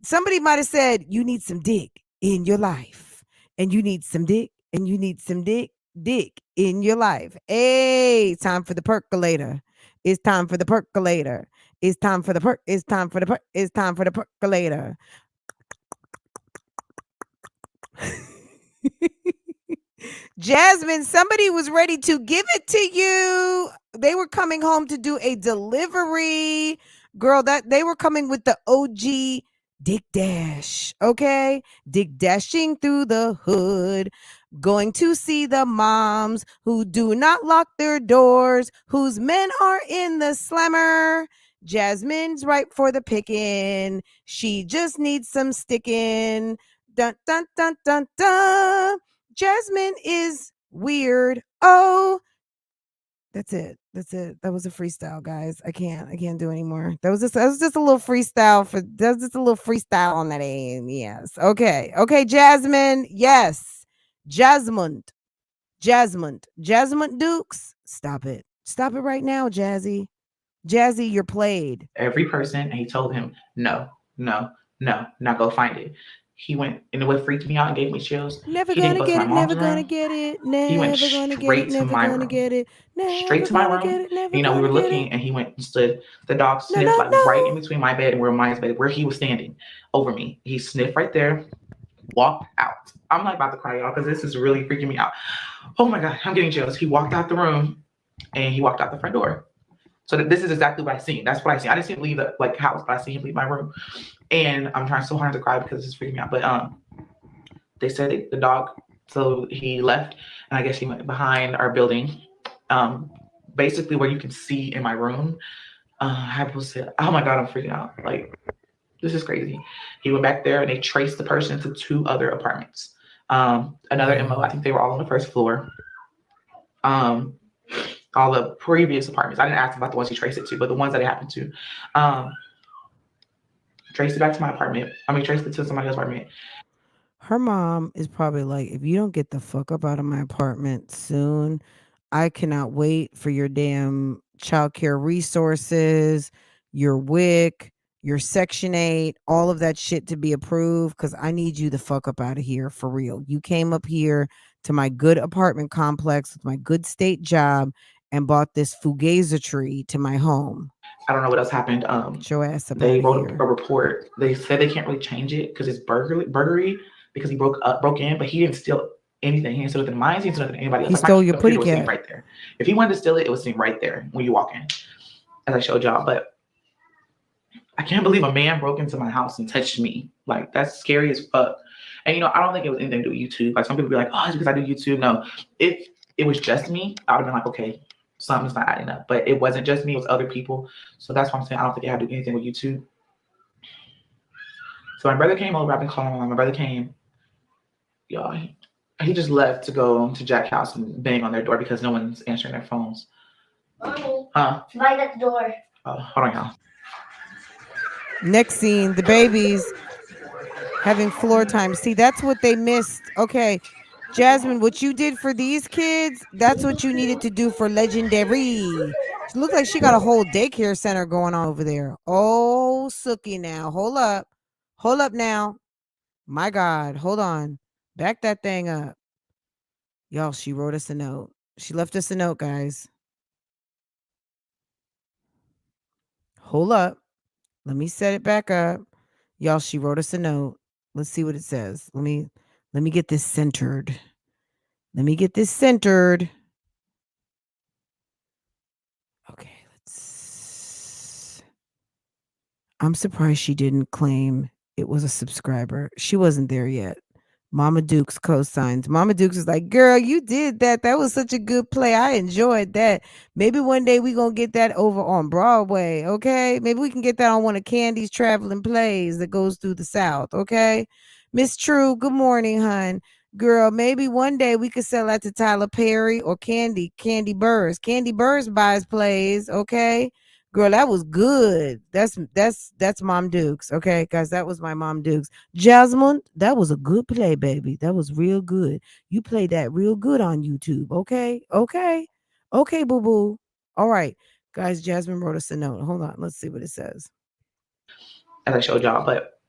Somebody might have said, you need some dick in your life. And you need some dick, and you need some dick in your life. Hey, time for the percolator. It's time for the percolator. It's time for the perk. It's time for the perk. It's time for the percolator. Jasmine, somebody was ready to give it to you. They were coming home to do a delivery. Girl, that they were coming with the OG Dick Dash. Okay? Dick dashing through the hood, going to see the moms who do not lock their doors, whose men are in the slammer. Jasmine's ripe for the picking. She just needs some sticking. Dun dun dun dun dun. Jasmine is weird. Oh, that's it. That's it. That was a freestyle, guys. I can't do anymore. That was just a little freestyle on that aim. Yes. Okay. Okay, Jasmine. Yes. Jasmine. Dukes. Stop it. Stop it right now, Jazzy. Jazzy, you're played. Every person, and he told him, no, now go find it. He went, and what freaked me out and gave me chills. Never He didn't gonna go to get my it. mom's Never room. gonna get it. He went Never gonna get it. straight to Never my gonna room. get it. Straight to my Never gonna room. get it. Never You know, we were gonna get looking, it. and he went and stood. The dog No, sniffed no, like right in no. between my bed and where Maya's bed, where he was standing over me. He sniffed right there, walked out. I'm like about to cry, y'all, because this is really freaking me out. Oh my God, I'm getting chills. He walked out the room, and he walked out the front door. So this is exactly what I seen. That's what I seen. I didn't see him leave the house, but I seen him leave my room. And I'm trying so hard to cry because it's freaking me out. But they said the dog, so he left, and I guess he went behind our building. Basically where you can see in my room. I said, oh my God, I'm freaking out. Like, this is crazy. He went back there and they traced the person to 2 other apartments. Another MO, I think they were all on the first floor. All the previous apartments. I didn't ask about the ones he traced it to, but the ones that it happened to. Traced it back to my apartment. Traced it to somebody else's apartment. Her mom is probably like, if you don't get the fuck up out of my apartment soon, I cannot wait for your damn childcare resources, your WIC, your Section 8, all of that shit to be approved, because I need you the fuck up out of here for real. You came up here to my good apartment complex with my good state job and bought this fugaza tree to my home. I don't know what else happened. Get your ass up they out wrote of a report. They said they can't really change it because it's burglary because he broke in, but he didn't steal anything. He didn't steal nothing mine. He didn't steal nothing anybody else. He stole your putty cat right there. If he wanted to steal it, it was sitting right there when you walk in, as I showed y'all. But I can't believe a man broke into my house and touched me. Like, that's scary as fuck. And I don't think it was anything to do with YouTube. Like, some people be like, oh, it's because I do YouTube. No, if it was just me, I would have been like, okay, something's not adding up. But it wasn't just me, it was other people. So that's why I'm saying I don't think it had to do anything with YouTube. So my brother came over. I've been calling my mom. My brother came. Y'all, he just left to go to Jack's house and bang on their door because no one's answering their phones. Mommy. Huh? Right at the door. Hold on, y'all. Next scene, the babies having floor time. See, that's what they missed. Okay, Jasmine, what you did for these kids, that's what you needed to do for Legendary. She looks like she got a whole daycare center going on over there. Oh, Sookie now. Hold up. Hold up now. My God, hold on. Back that thing up. Y'all, she wrote us a note. She left us a note, guys. Hold up. Let me set it back up. Y'all, she wrote us a note. Let's see what it says. Let me get this centered. Let me get this centered. Okay, I'm surprised she didn't claim it was a subscriber. She wasn't there yet. Mama Dukes co-signs. Mama Dukes is like, girl, you did that. That was such a good play. I enjoyed that. Maybe one day we gonna get that over on Broadway, okay? Maybe we can get that on one of Candy's traveling plays that goes through the South, okay? Miss True, good morning, hun. Girl, maybe one day we could sell that to Tyler Perry or Candy Burrs. Candy Burrs buys plays, okay? Girl, that was good. That's Mom Dukes. Okay, guys, that was my Mom Dukes. Jasmine, that was a good play, baby. That was real good. You played that real good on YouTube. Okay, boo boo. All right, guys. Jasmine wrote us a note. Hold on, let's see what it says. As I showed y'all, but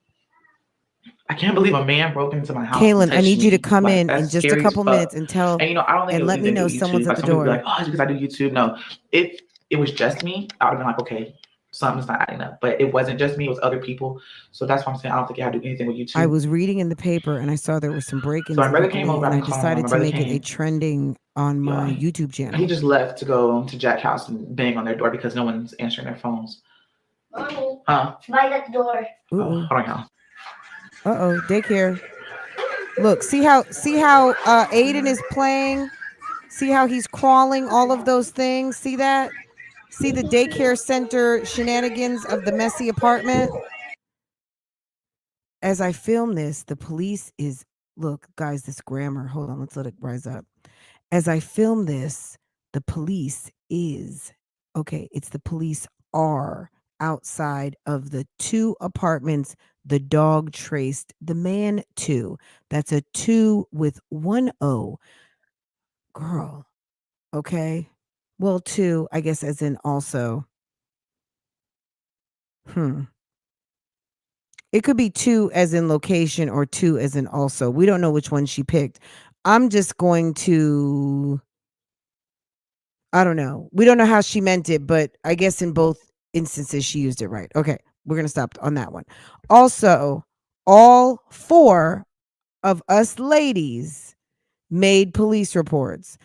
I can't believe a man broke into my house. Kaylin, I need you to come like, in just a couple minutes and tell. And I don't think and let me know someone's at the door. Like, oh, it's because I do YouTube. No, if it was just me, I would have been like, okay, something's not adding up. But it wasn't just me; it was other people. So that's why I'm saying I don't think I had to do anything with YouTube. I was reading in the paper and I saw there were some break-ins. So my brother came over and I decided to make it a trending on my YouTube channel. He just left to go to Jack's house and bang on their door because no one's answering their phones. Mommy. Huh? Right at the door. Oh, hold on, y'all. Uh-oh, daycare. Look, see how Aiden is playing? See how he's crawling all of those things? See that? See the daycare center shenanigans of the messy apartment? As I film this, the police is, look, guys, this grammar. Hold on, let's let it rise up. As I film this, the police is, okay, it's the police are outside of the 2 apartments the dog traced the man to. That's a 2 with 1 O. Girl, okay? Well, 2, I guess, as in also. It could be 2 as in location or 2 as in also. We don't know which one she picked. I'm just going to, I don't know. We don't know how she meant it, but I guess in both instances she used it right. Okay, we're going to stop on that one. Also, all 4 of us ladies made police reports.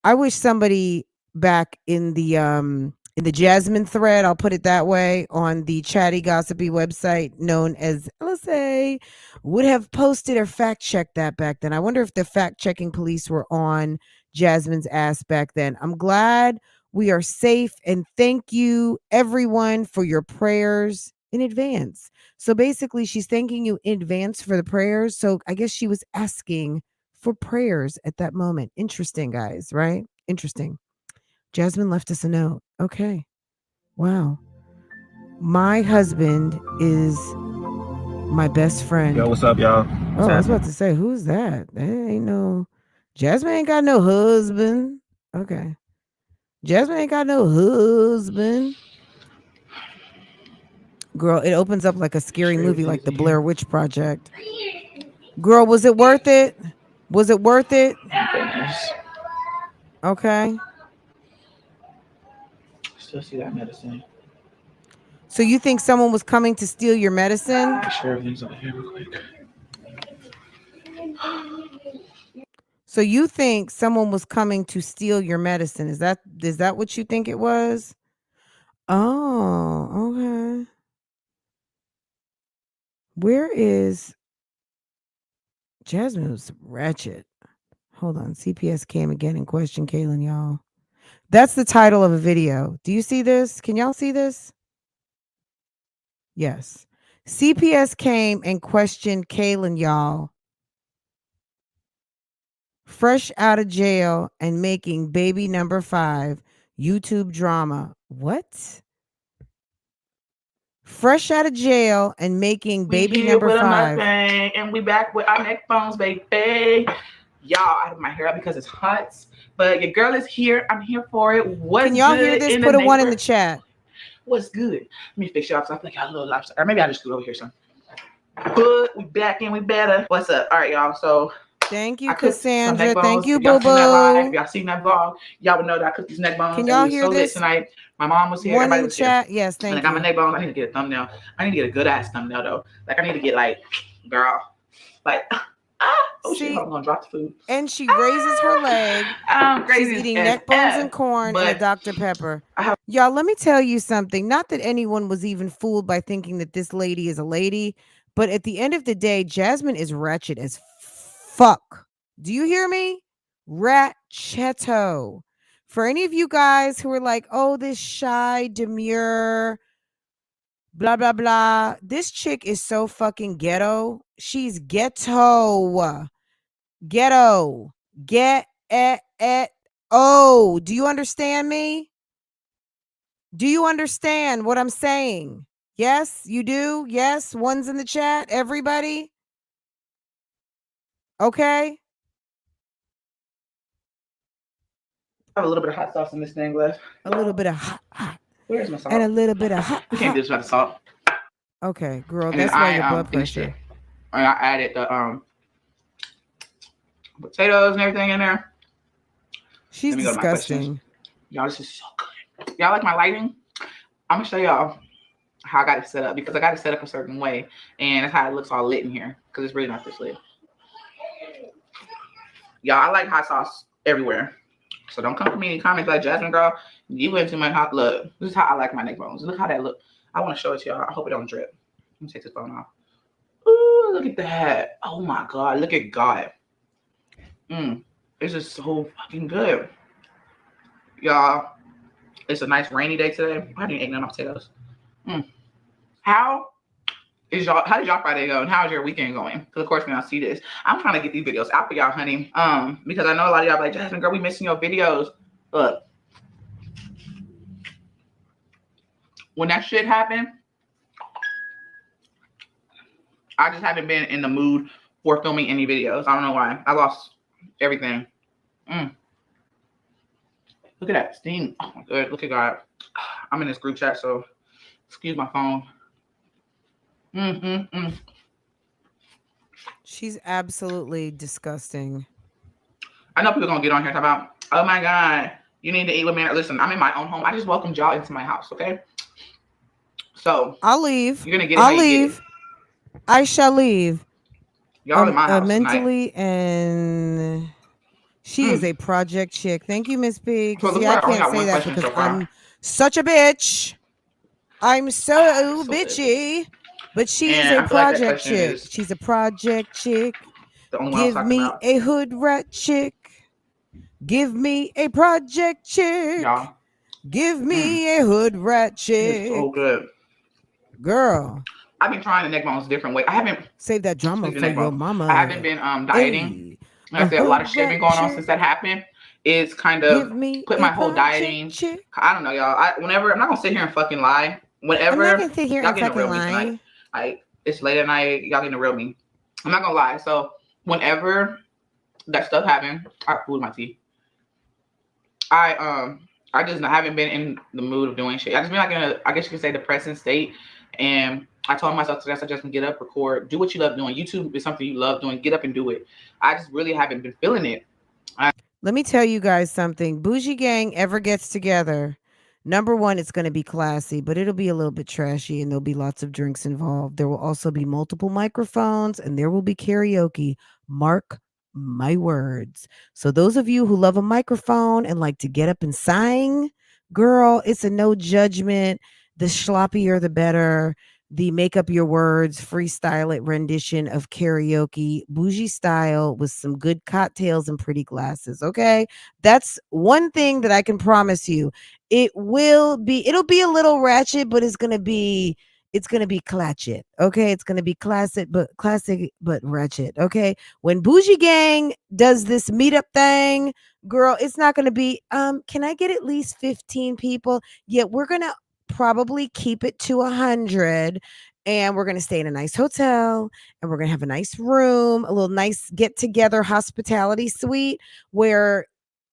I wish somebody back in the Jasmine thread, I'll put it that way, on the chatty gossipy website known as LSA, would have posted or fact checked that back then. I wonder if the fact checking police were on Jasmine's ass back then. I'm glad we are safe, and thank you everyone for your prayers in advance. So basically she's thanking you in advance for the prayers. So I guess she was asking for prayers at that moment. Interesting, guys, right? Interesting. Jasmine left us a note. Okay. Wow. My husband is my best friend. Yo, what's up, y'all? I was about to say, who's that? There ain't no, Jasmine ain't got no husband. Okay. Jasmine ain't got no husband. Girl, it opens up like a scary movie, like the Blair Witch Project. Girl, was it worth it? Was it worth it? Okay. Still see that medicine. So you think someone was coming to steal your medicine? Make sure everything's over here real quick. So you think someone was coming to steal your medicine? Is that what you think it was? Oh, okay. Where is Jasmine? Was wretched. Hold on. CPS came again and questioned Kaylin, y'all. That's the title of a video. Do you see this? Can y'all see this? Yes. CPS came and questioned Kaylin, y'all. Fresh out of jail and making baby number 5 YouTube drama. What? Fresh out of jail and making baby number 5. And we back with our neck phones, baby. Y'all, I have my hair up because it's hot. But your girl is here. I'm here for it. What's Can y'all good hear this? in Put the a 1 in the chat. What's good? Let me fix you up so I feel like a little lobster. Or maybe I'll just scoot over here, son. But we back and we better. What's up? All right, y'all. So thank you, Cassandra. Thank you, If y'all Boo seen that live, Boo. if y'all seen that vlog, y'all would know that I cooked these neck bones. Can y'all and hear so lit this? tonight? My mom was here. 1 Everybody in the was chat. here. Yes, thank and I got you. my neck bones. I need to get a thumbnail. I need to get a good ass thumbnail though. Like I need to get like, girl, like Oh shit, See, I'm gonna drop the food. and she raises her leg. I'm She's crazy eating as neck bones F, and corn and a but Dr. Pepper. I have Y'all, let me tell you something. Not that anyone was even fooled by thinking that this lady is a lady, but at the end of the day, Jasmine is ratchet as fuck. Do you hear me? Ratcheto. For any of you guys who are like, oh, this shy, demure, blah, blah, blah. This chick is so fucking ghetto. She's ghetto. Ghetto. Oh, do you understand me? Do you understand what I'm saying? Yes, you do? Yes, one's in the chat. Everybody? Okay. a little bit of hot sauce in this thing left. A little bit of hot Where's my salt? and a little bit of hot. We can't do this without the salt. Okay, girl, And that's then why I your blood finished pressure. it. And I added the potatoes and everything in there. She's Let me go to my questions. disgusting. Y'all, this is so good. Y'all like my lighting? I'm gonna show y'all how I got it set up because I got it set up a certain way, and that's how it looks all lit in here because it's really not this lit. Y'all, I like hot sauce everywhere, so don't come for me in comments like Jasmine, girl, you went too much hot. Look, this is how I like my neck bones. Look how that look. I want to show it to y'all. I hope it don't drip. Let me take this phone off. Ooh, look at that. Oh my god, look at God. This is so fucking good. Y'all, it's a nice rainy day today. I didn't eat none of my potatoes. How did y'all Friday go, and how's your weekend going? Because of course when I see this, I'm trying to get these videos out for y'all, honey. Because I know a lot of y'all like, Jasmine, girl, we missing your videos. Look, when that shit happened, I just haven't been in the mood for filming any videos. I don't know why. I lost everything. Look at that steam. Oh my god, look at God. I'm in this group chat, so excuse my phone. She's absolutely disgusting. I know people are gonna get on here and talk about, oh my god, you need to eat with me. Listen, I'm in my own home. I just welcomed y'all into my house, okay? So I'll leave. You're gonna get it. I'll leave. I shall leave. Y'all in my house mentally tonight. And she is a project chick. Thank you, Miss P. So See, I can't say that because I'm such a bitch. I'm so bitchy. But she is a project chick. She's a project chick. Give me a hood rat chick. Give me a project chick. Y'all. Give me a hood rat chick. It's so good. Girl. I've been trying the neck bones a different way. I haven't save that drama for your mama. I haven't been dieting. Like I said, a lot of shit been going on since that happened. It's kind of put my whole dieting. I don't know, y'all. Whenever I'm not gonna sit here and fucking lie. Whenever I'm not gonna sit here and fucking lie. Like it's late at night, y'all getting the real me. I'm not gonna lie. So whenever that stuff happened, I fooled my teeth. I just haven't been in the mood of doing shit. I just been like in a, I guess you could say, depressing state. And I told myself today, I said, just get up, record, do what you love doing. YouTube is something you love doing. Get up and do it. I just really haven't been feeling it. Let me tell you guys something. BougieGang ever gets together, number one, it's going to be classy, but it'll be a little bit trashy and there'll be lots of drinks involved. There will also be multiple microphones and there will be karaoke. Mark my words. So those of you who love a microphone and like to get up and sing, girl, it's a no judgment. The sloppier, the better. The make up your words, freestyle it rendition of karaoke, bougie style with some good cocktails and pretty glasses. Okay. That's one thing that I can promise you. It'll be a little ratchet, but it's going to be clatchet. Okay. It's going to be classic, but ratchet. Okay. When BougieGang does this meetup thing, girl, it's not going to be, can I get at least 15 people? Yeah, we're going to probably keep it to 100 and we're going to stay in a nice hotel and we're going to have a nice room, a little nice get together hospitality suite where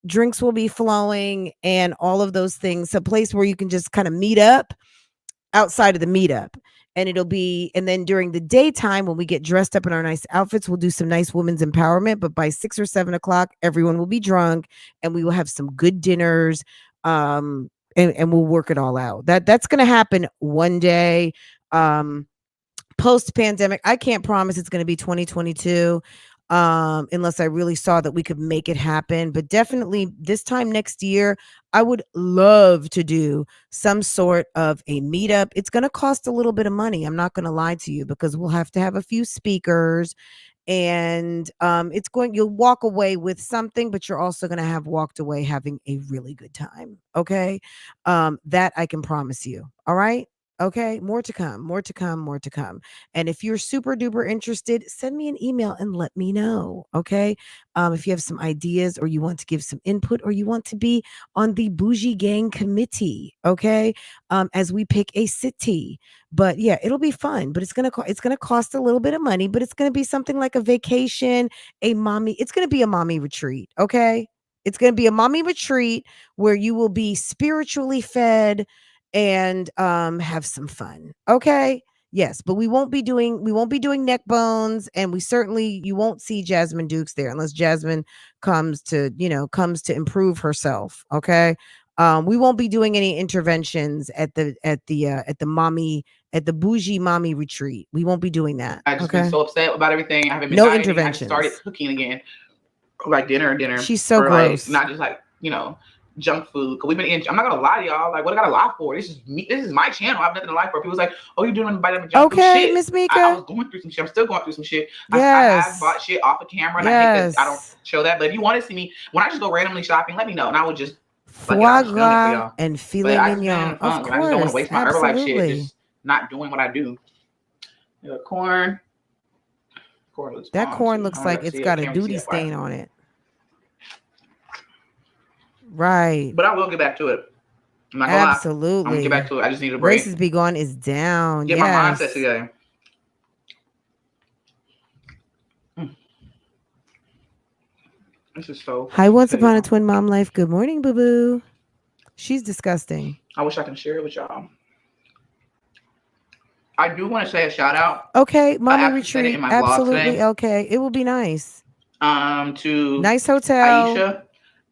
drinks will be flowing and all of those things. A place where you can just kind of meet up outside of the meetup. And then during the daytime, when we get dressed up in our nice outfits, we'll do some nice women's empowerment. But by 6 or 7 o'clock, everyone will be drunk and we will have some good dinners. And we'll work it all out. That's going to happen one day. Post pandemic, I can't promise it's going to be 2022. unless I really saw that we could make it happen. But definitely this time next year, I would love to do some sort of a meetup. It's going to cost a little bit of money. I'm not going to lie to you, because we'll have to have a few speakers, and you'll walk away with something, but you're also going to have walked away having a really good time. Okay. That I can promise you. All right. Okay, more to come, more to come, more to come. And if you're super duper interested, send me an email and let me know. Okay. If you have some ideas, or you want to give some input, or you want to be on the Bougie Gang committee. Okay. As we pick a city. But yeah, it'll be fun, but it's gonna cost a little bit of money, but it's gonna be something like a vacation, it's gonna be a mommy retreat. Okay. It's gonna be a mommy retreat where you will be spiritually fed and have some fun. Okay. Yes, but we won't be doing neck bones, and you won't see Jasmine Dukes there unless Jasmine comes to improve herself. Okay. We won't be doing any interventions at the bougie mommy retreat. We won't be doing that. I just Okay. been so upset about everything. I haven't been No dieting. I just interventions. started cooking again, like dinner. She's so or gross. Like, not just like junk food. Cause we've been eating. I'm not gonna lie to y'all. Like, what I gotta lie for? This is me. This is my channel. I have nothing to lie for. People's like, oh, you're doing vitamin junk food Okay, shit. Miss Mika. I was going through some shit. I'm still going through some shit. I Yes. have bought shit off of camera, and I hate that I don't show that. But if you want to see me when I just go randomly shopping, let me know, and I would just Foie film it for gras y'all. and But filet I just been mignon. in funk, Of and I just don't want to course. waste my Herbalife shit Absolutely. just not doing what I do. Corn. Corn looks That bomb, corn too. looks I don't like gotta it's see it. got a Can't really see duty that far. stain on it. Right. But I will get back to it. I'm not gonna lie. I'm Absolutely. gonna get back to it. I just need a break. Races Be Gone is down. Get Yes. my mindset together. This is so. Hi, Once good, Upon a y'all. Twin Mom Life. Good morning, boo boo. She's disgusting. I wish I can share it with y'all. I do want to say a shout out. Okay, mommy actually said it retreat. in my vlog Absolutely. today. Okay, it will be nice. To Nice hotel. Aisha.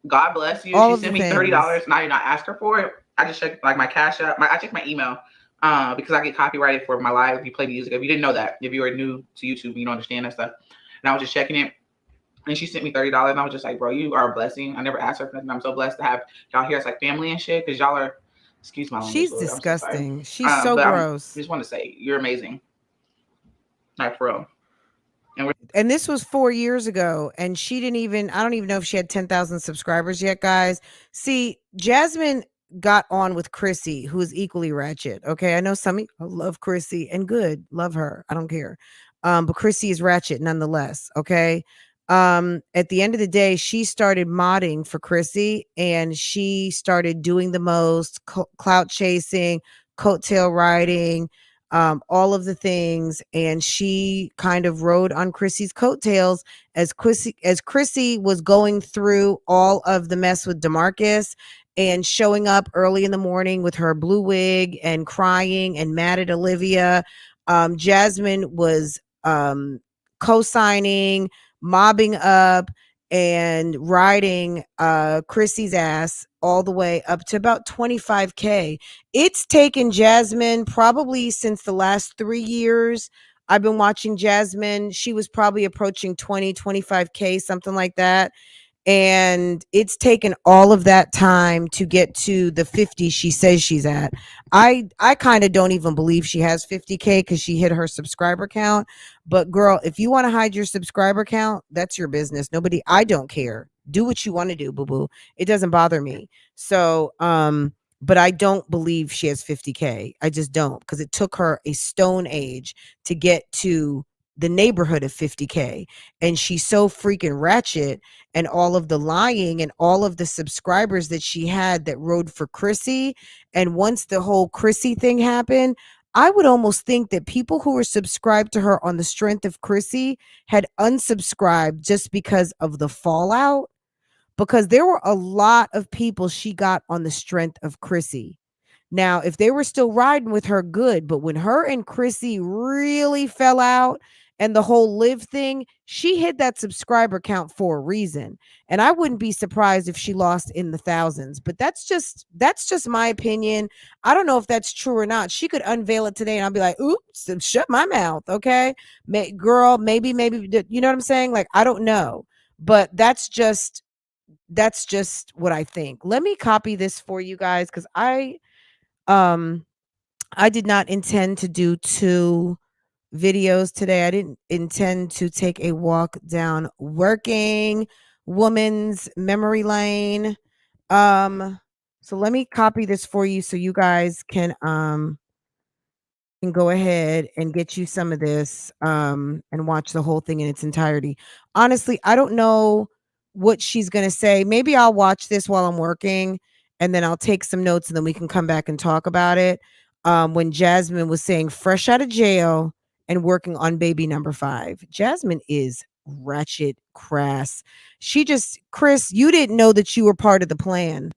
God bless you. All She of sent the me $30. And I did not ask her for it. I just checked like my Cash App. I checked my email because I get copyrighted for my live if you play music. If you didn't know that, if you are new to YouTube, you don't understand that stuff. And I was just checking it. And she sent me $30. And I was just like, bro, you are a blessing. I never asked her for nothing. I'm so blessed to have y'all here as like family and shit. Because y'all are, excuse my language. She's Lord, disgusting. I'm so She's so but gross. I just want to say, you're amazing. Like, for real. And this was 4 years ago, and I don't even know if she had 10,000 subscribers yet, guys. See, Jasmine got on with Chrissy, who is equally ratchet. Okay, I know some of you love Chrissy, and good, love her. I don't care. But Chrissy is ratchet nonetheless. Okay. At the end of the day, she started modding for Chrissy, and she started doing the most clout chasing, coattail riding, all of the things, and she kind of rode on Chrissy's coattails as Chrissy was going through all of the mess with DeMarcus and showing up early in the morning with her blue wig and crying and mad at Olivia. Jasmine was co-signing, mobbing up, and riding Chrissy's ass all the way up to about 25K. It's taken Jasmine probably since the last 3 years. I've been watching Jasmine. She was probably approaching 25K, something like that. And it's taken all of that time to get to the 50 she says she's at. I kind of don't even believe she has 50K because she hit her subscriber count. But girl, if you want to hide your subscriber count, that's your business. I don't care. Do what you want to do, boo boo. It doesn't bother me. So, but I don't believe she has 50K. I just don't, because it took her a stone age to get to the neighborhood of 50K. And she's so freaking ratchet, and all of the lying and all of the subscribers that she had that rode for Chrissy. And once the whole Chrissy thing happened, I would almost think that people who were subscribed to her on the strength of Chrissy had unsubscribed just because of the fallout, because there were a lot of people she got on the strength of Chrissy. Now, if they were still riding with her, good. But when her and Chrissy really fell out and the whole live thing, she hit that subscriber count for a reason. And I wouldn't be surprised if she lost in the thousands. But that's just my opinion. I don't know if that's true or not. She could unveil it today and I'll be like, oops, shut my mouth. Okay. Girl, maybe, you know what I'm saying? Like, I don't know. But that's just what I think. Let me copy this for you guys because I did not intend to do two videos today. I didn't intend to take a walk down Working Woman's memory lane. So let me copy this for you so you guys can go ahead and get you some of this and watch the whole thing in its entirety. Honestly, I don't know what she's going to say. Maybe I'll watch this while I'm working and then I'll take some notes and then we can come back and talk about it. When Jasmine was saying fresh out of jail and working on baby number 5. Jasmine is ratchet crass. Chris, you didn't know that you were part of the plan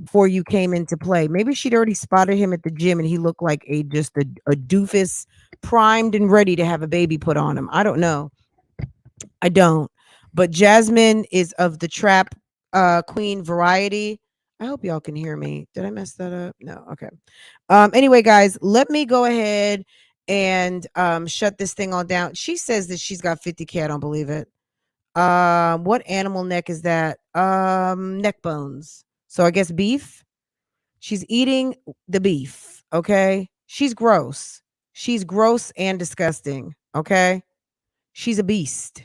before you came into play. Maybe she'd already spotted him at the gym and he looked like a doofus, primed and ready to have a baby put on him. I don't know. I don't. But Jasmine is of the trap queen variety. I hope y'all can hear me. Did I mess that up? No. Okay. Anyway, guys, let me go ahead and shut this thing all down. She says that she's got 50K. I don't believe it. What animal neck is that? Neck bones. So I guess beef. She's eating the beef. Okay. She's gross. She's gross and disgusting. Okay. She's a beast.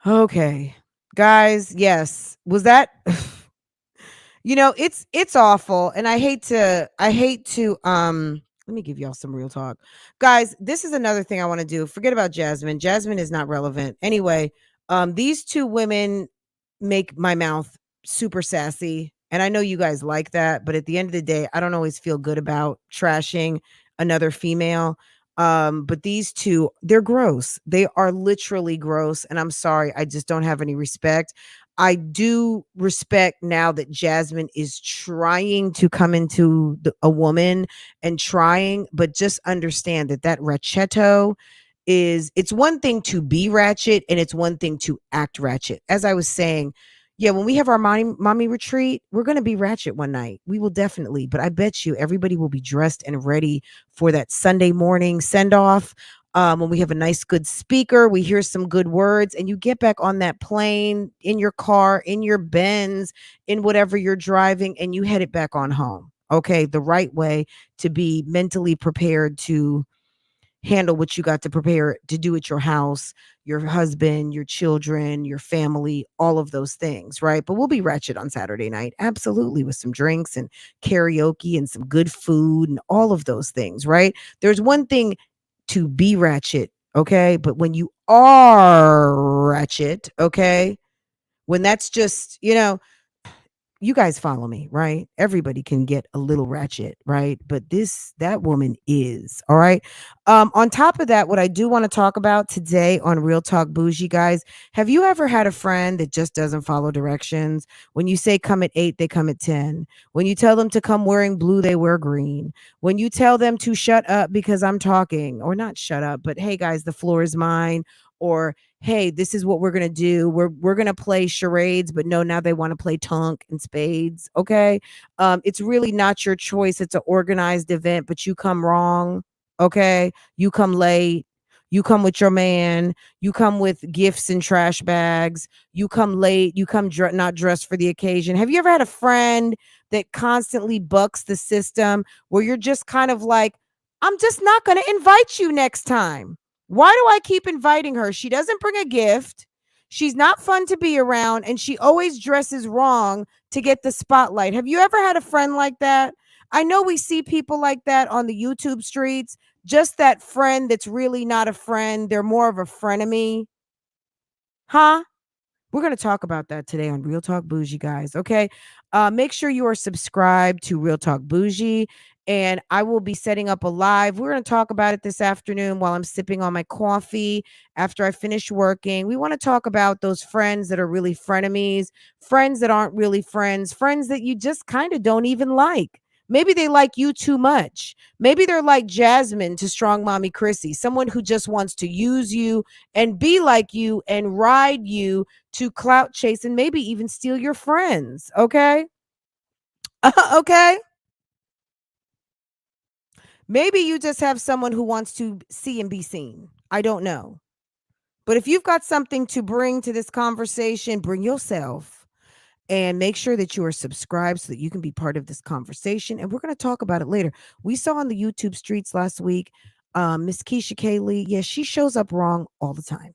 Okay. Guys, yes. Was that it's awful. And I hate to let me give y'all some real talk. Guys, this is another thing I want to do. Forget about Jasmine. Jasmine is not relevant. Anyway, these two women make my mouth super sassy. And I know you guys like that, but at the end of the day, I don't always feel good about trashing another female. But these two, they're gross. They are literally gross. And I'm sorry, I just don't have any respect. I do respect now that Jasmine is trying to come into a woman and trying, but just understand that ratchetto it's one thing to be ratchet and it's one thing to act ratchet. As I was saying, yeah, when we have our mommy retreat, we're going to be ratchet one night. We will definitely, but I bet you everybody will be dressed and ready for that Sunday morning send off. When we have a nice, good speaker, we hear some good words and you get back on that plane, in your car, in your Benz, in whatever you're driving, and you head it back on home. Okay. The right way to be mentally prepared to handle what you got to prepare to do at your house, your husband, your children, your family, all of those things, right? But we'll be ratchet on Saturday night, absolutely, with some drinks and karaoke and some good food and all of those things, right? There's one thing to be ratchet, okay? But when you are ratchet, okay? When that's just, you guys follow me, right? Everybody can get a little ratchet, right? But that woman is, all right. On top of that, what I do want to talk about today on Real Talk Bougie, guys, have you ever had a friend that just doesn't follow directions? When you say come at 8, they come at 10. When you tell them to come wearing blue, they wear green. When you tell them to shut up because I'm talking, or not shut up, but hey guys, the floor is mine, or hey, this is what we're going to do. We're going to play charades, but no, now they want to play tonk and spades. Okay. It's really not your choice. It's an organized event, but you come wrong. Okay. You come late. You come with your man. You come with gifts and trash bags. You come late. You come not dressed for the occasion. Have you ever had a friend that constantly bucks the system where you're just kind of like, I'm just not going to invite you next time? Why do I keep inviting her? She doesn't bring a gift. She's not fun to be around, and she always dresses wrong to get the spotlight. Have you ever had a friend like that? I know we see people like that on the YouTube streets. Just that friend that's really not a friend. They're more of a frenemy. Huh? We're going to talk about that today on Real Talk Bougie, guys. Okay. Make sure you are subscribed to Real Talk Bougie, and I will be setting up a live. We're going to talk about it this afternoon while I'm sipping on my coffee after I finish working. We want to talk about those friends that are really frenemies, friends that aren't really friends, friends that you just kind of don't even like. Maybe they like you too much. Maybe they're like Jasmine to Strong Mommy Chrissy, someone who just wants to use you and be like you and ride you to clout chase and maybe even steal your friends. Okay. Okay. Maybe you just have someone who wants to see and be seen. I don't know. But if you've got something to bring to this conversation, bring yourself and make sure that you are subscribed so that you can be part of this conversation. And we're going to talk about it later. We saw on the YouTube streets last week, Miss Keisha Kaylee. Yeah, she shows up wrong all the time.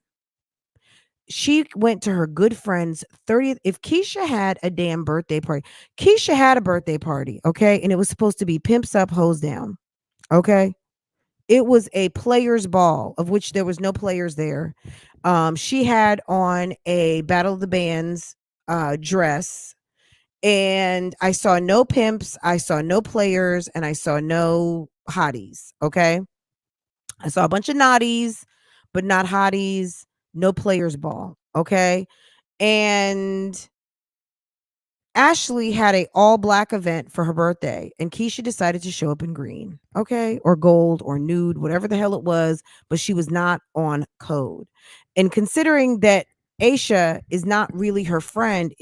She went to her good friend's 30th. If Keisha had a damn birthday party, Keisha had a birthday party, okay? And it was supposed to be pimps up, hoes down, okay? It was a players ball of which there was no players there. She had on a Battle of the Bands dress, and I saw no pimps, I saw no players, and I saw no hotties. Okay. I saw a bunch of naughties, but not hotties, no players ball. Okay. And Ashley had a all black event for her birthday, and Keisha decided to show up in green, okay, or gold or nude, whatever the hell it was, but she was not on code. And considering that Aisha is not really her friend,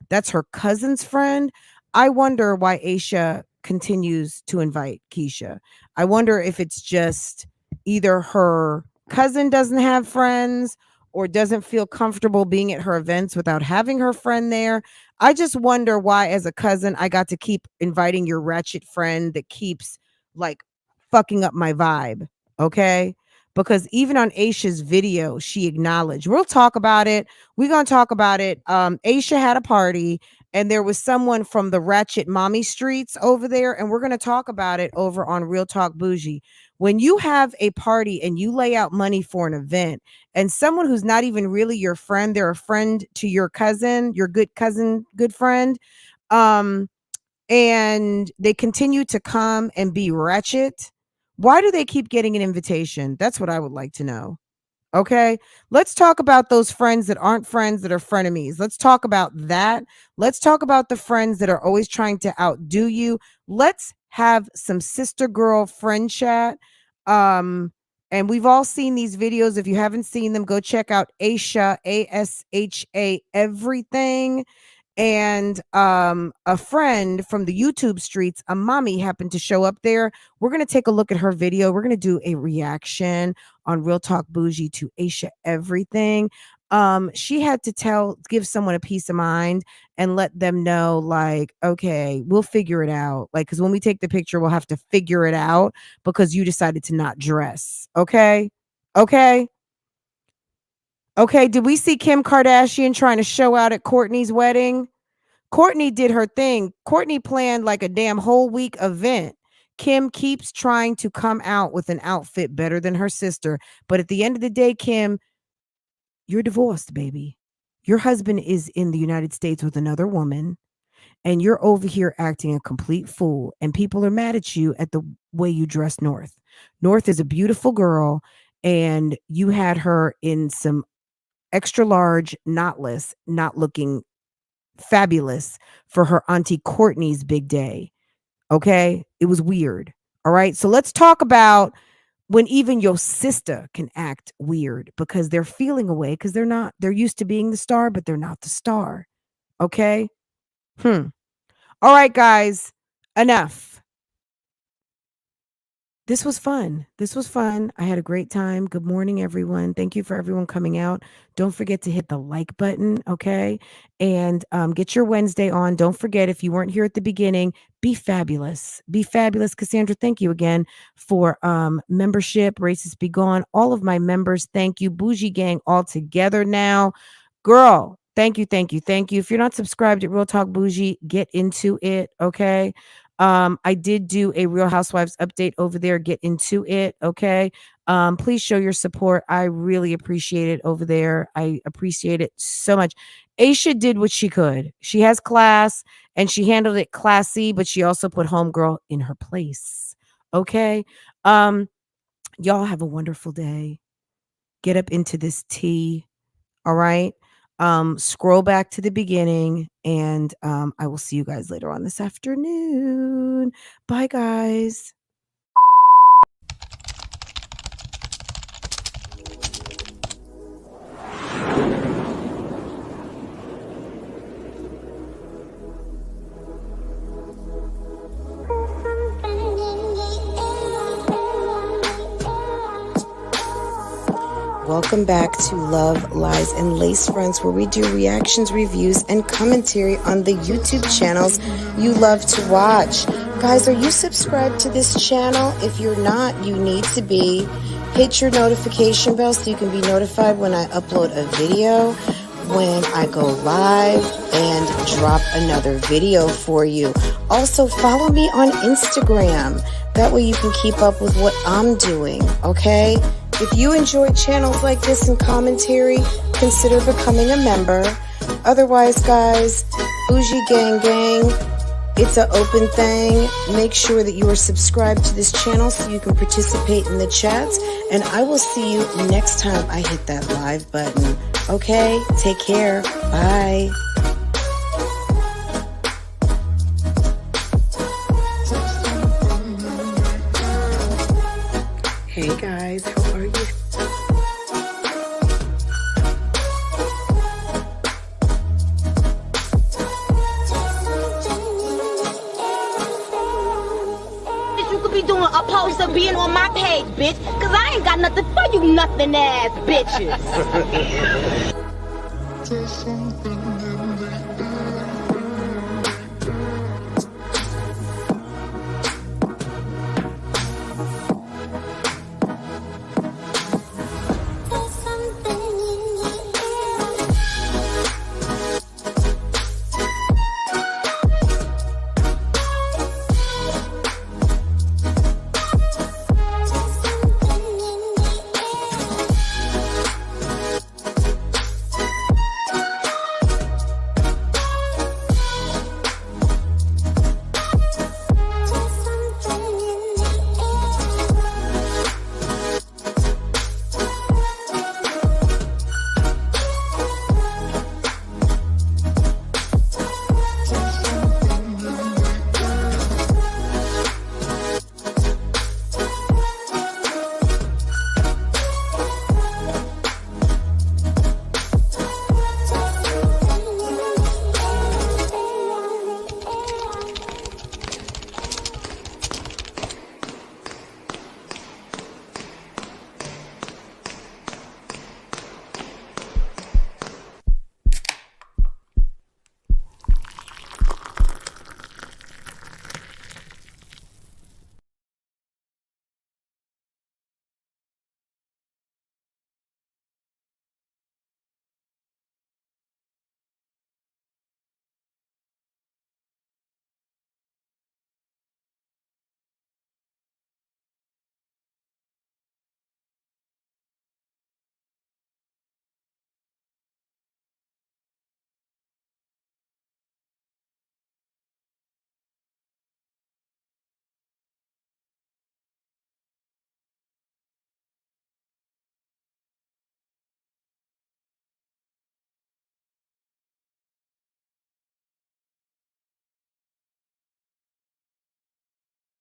that's her cousin's friend. I wonder why Aisha continues to invite Keisha. I wonder if it's just either her cousin doesn't have friends or doesn't feel comfortable being at her events without having her friend there. I just wonder why, as a cousin, I got to keep inviting your ratchet friend that keeps like fucking up my vibe. Okay. Because even on Aisha's video, she acknowledged, we'll talk about it. We're going to talk about it. Aisha had a party and there was someone from the ratchet mommy streets over there. And we're going to talk about it over on Real Talk Bougie. When you have a party and you lay out money for an event, and someone who's not even really your friend, they're a friend to your cousin, your good cousin, good friend, and they continue to come and be ratchet, why do they keep getting an invitation? That's what I would like to know. Okay, let's talk about those friends that aren't friends, that are frenemies. Let's talk about that. Let's talk about the friends that are always trying to outdo you. Let's have some sister girl friend chat. And we've all seen these videos. If you haven't seen them, go check out Aisha, ASHA, everything. And a friend from the YouTube streets, a mommy, happened to show up there. We're going to take a look at her video. We're going to do a reaction on Real Talk Bougie to Aisha everything. She had to give someone a peace of mind and let them know, like, okay, we'll figure it out. Like, because when we take the picture, we'll have to figure it out because you decided to not dress. Okay. Okay. Okay, did we see Kim Kardashian trying to show out at Kourtney's wedding? Kourtney did her thing. Kourtney planned like a damn whole week event. Kim keeps trying to come out with an outfit better than her sister. But at the end of the day, Kim, you're divorced, baby. Your husband is in the United States with another woman, and you're over here acting a complete fool. And people are mad at you at the way you dress North. North is a beautiful girl, and you had her in some extra large knotless, not looking fabulous for her auntie Kourtney's big day. Okay. It was weird. All right. So let's talk about when even your sister can act weird because they're feeling away because they're used to being the star, but they're not the star. Okay. All right, guys. Enough. This was fun. This was fun. I had a great time. Good morning, everyone. Thank you for everyone coming out. Don't forget to hit the like button, okay? And get your Wednesday on. Don't forget, if you weren't here at the beginning, be fabulous. Be fabulous. Cassandra, thank you again for membership. Racist Be Gone. All of my members, thank you. Bougie Gang all together now. Girl, thank you, thank you, thank you. If you're not subscribed at Real Talk Bougie, get into it, okay? I did do a Real Housewives update over there. Get into it. Okay. Please show your support. I really appreciate it over there. I appreciate it so much. Aisha did what she could. She has class and she handled it classy, but she also put homegirl in her place. Okay. Y'all have a wonderful day. Get up into this tea. All right. Scroll back to the beginning, and I will see you guys later on this afternoon. Bye, guys. Welcome back to Love, Lies, and Lace Fronts, where we do reactions, reviews, and commentary on the YouTube channels you love to watch. Guys, are you subscribed to this channel? If you're not, you need to be. Hit your notification bell so you can be notified when I upload a video, when I go live, and drop another video for you. Also, follow me on Instagram. That way you can keep up with what I'm doing, okay? If you enjoy channels like this and commentary, consider becoming a member. Otherwise, guys, BougieGang, it's an open thing. Make sure that you are subscribed to this channel so you can participate in the chats. And I will see you next time I hit that live button. Okay? Take care. Bye. Hey guys, how are you? You could be doing opposed to being on my page, bitch, cause I ain't got nothing for you nothing ass bitches.